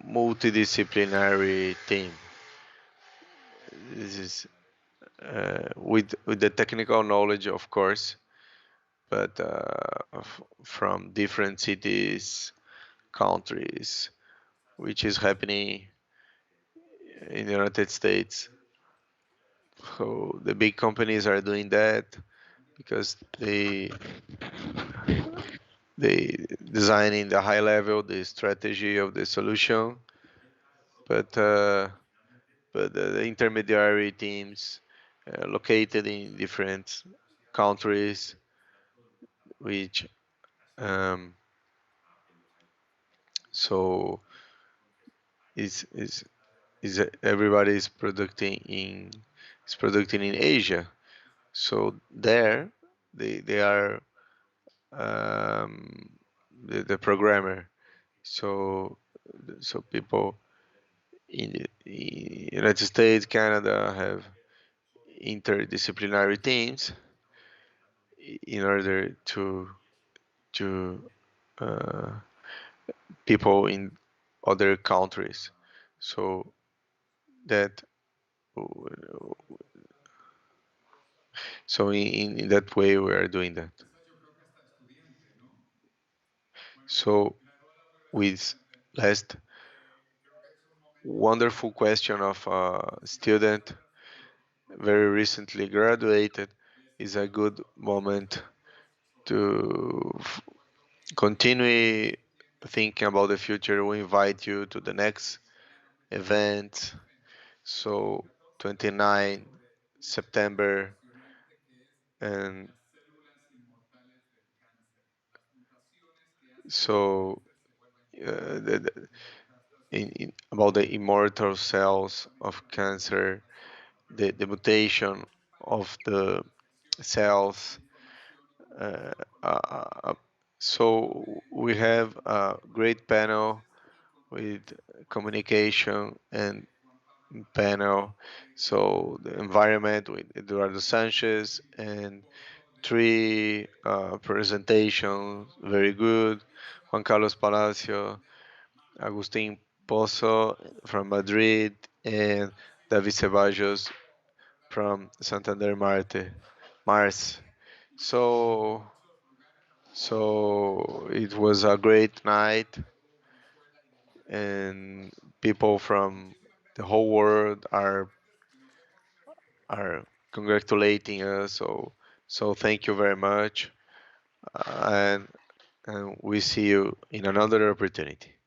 multidisciplinary team. This is with the technical knowledge, of course, but from different cities, countries, which is happening in the United States. So the big companies are doing that because they designing the high level, the strategy of the solution, but the intermediary teams located in different countries, which um, so is everybody is producing in Asia. So there they are um, the programmer. So people in the United States, Canada have interdisciplinary teams in order to uh, people in other countries. So that in that way we are doing that. So with last wonderful question of a student very recently graduated is a good moment to continue thinking about the future. We invite you to the next event. So 29 September, and so about the immortal cells of cancer, the mutation of the cells. Uh, uh, so we have a great panel with communication and panel. So the environment with Eduardo Sánchez and three presentations, very good. Juan Carlos Palacio, Agustín Pozo from Madrid, and David Ceballos from Santander Mars. So it was a great night, and people from the whole world are congratulating us. So thank you very much, and we see you in another opportunity.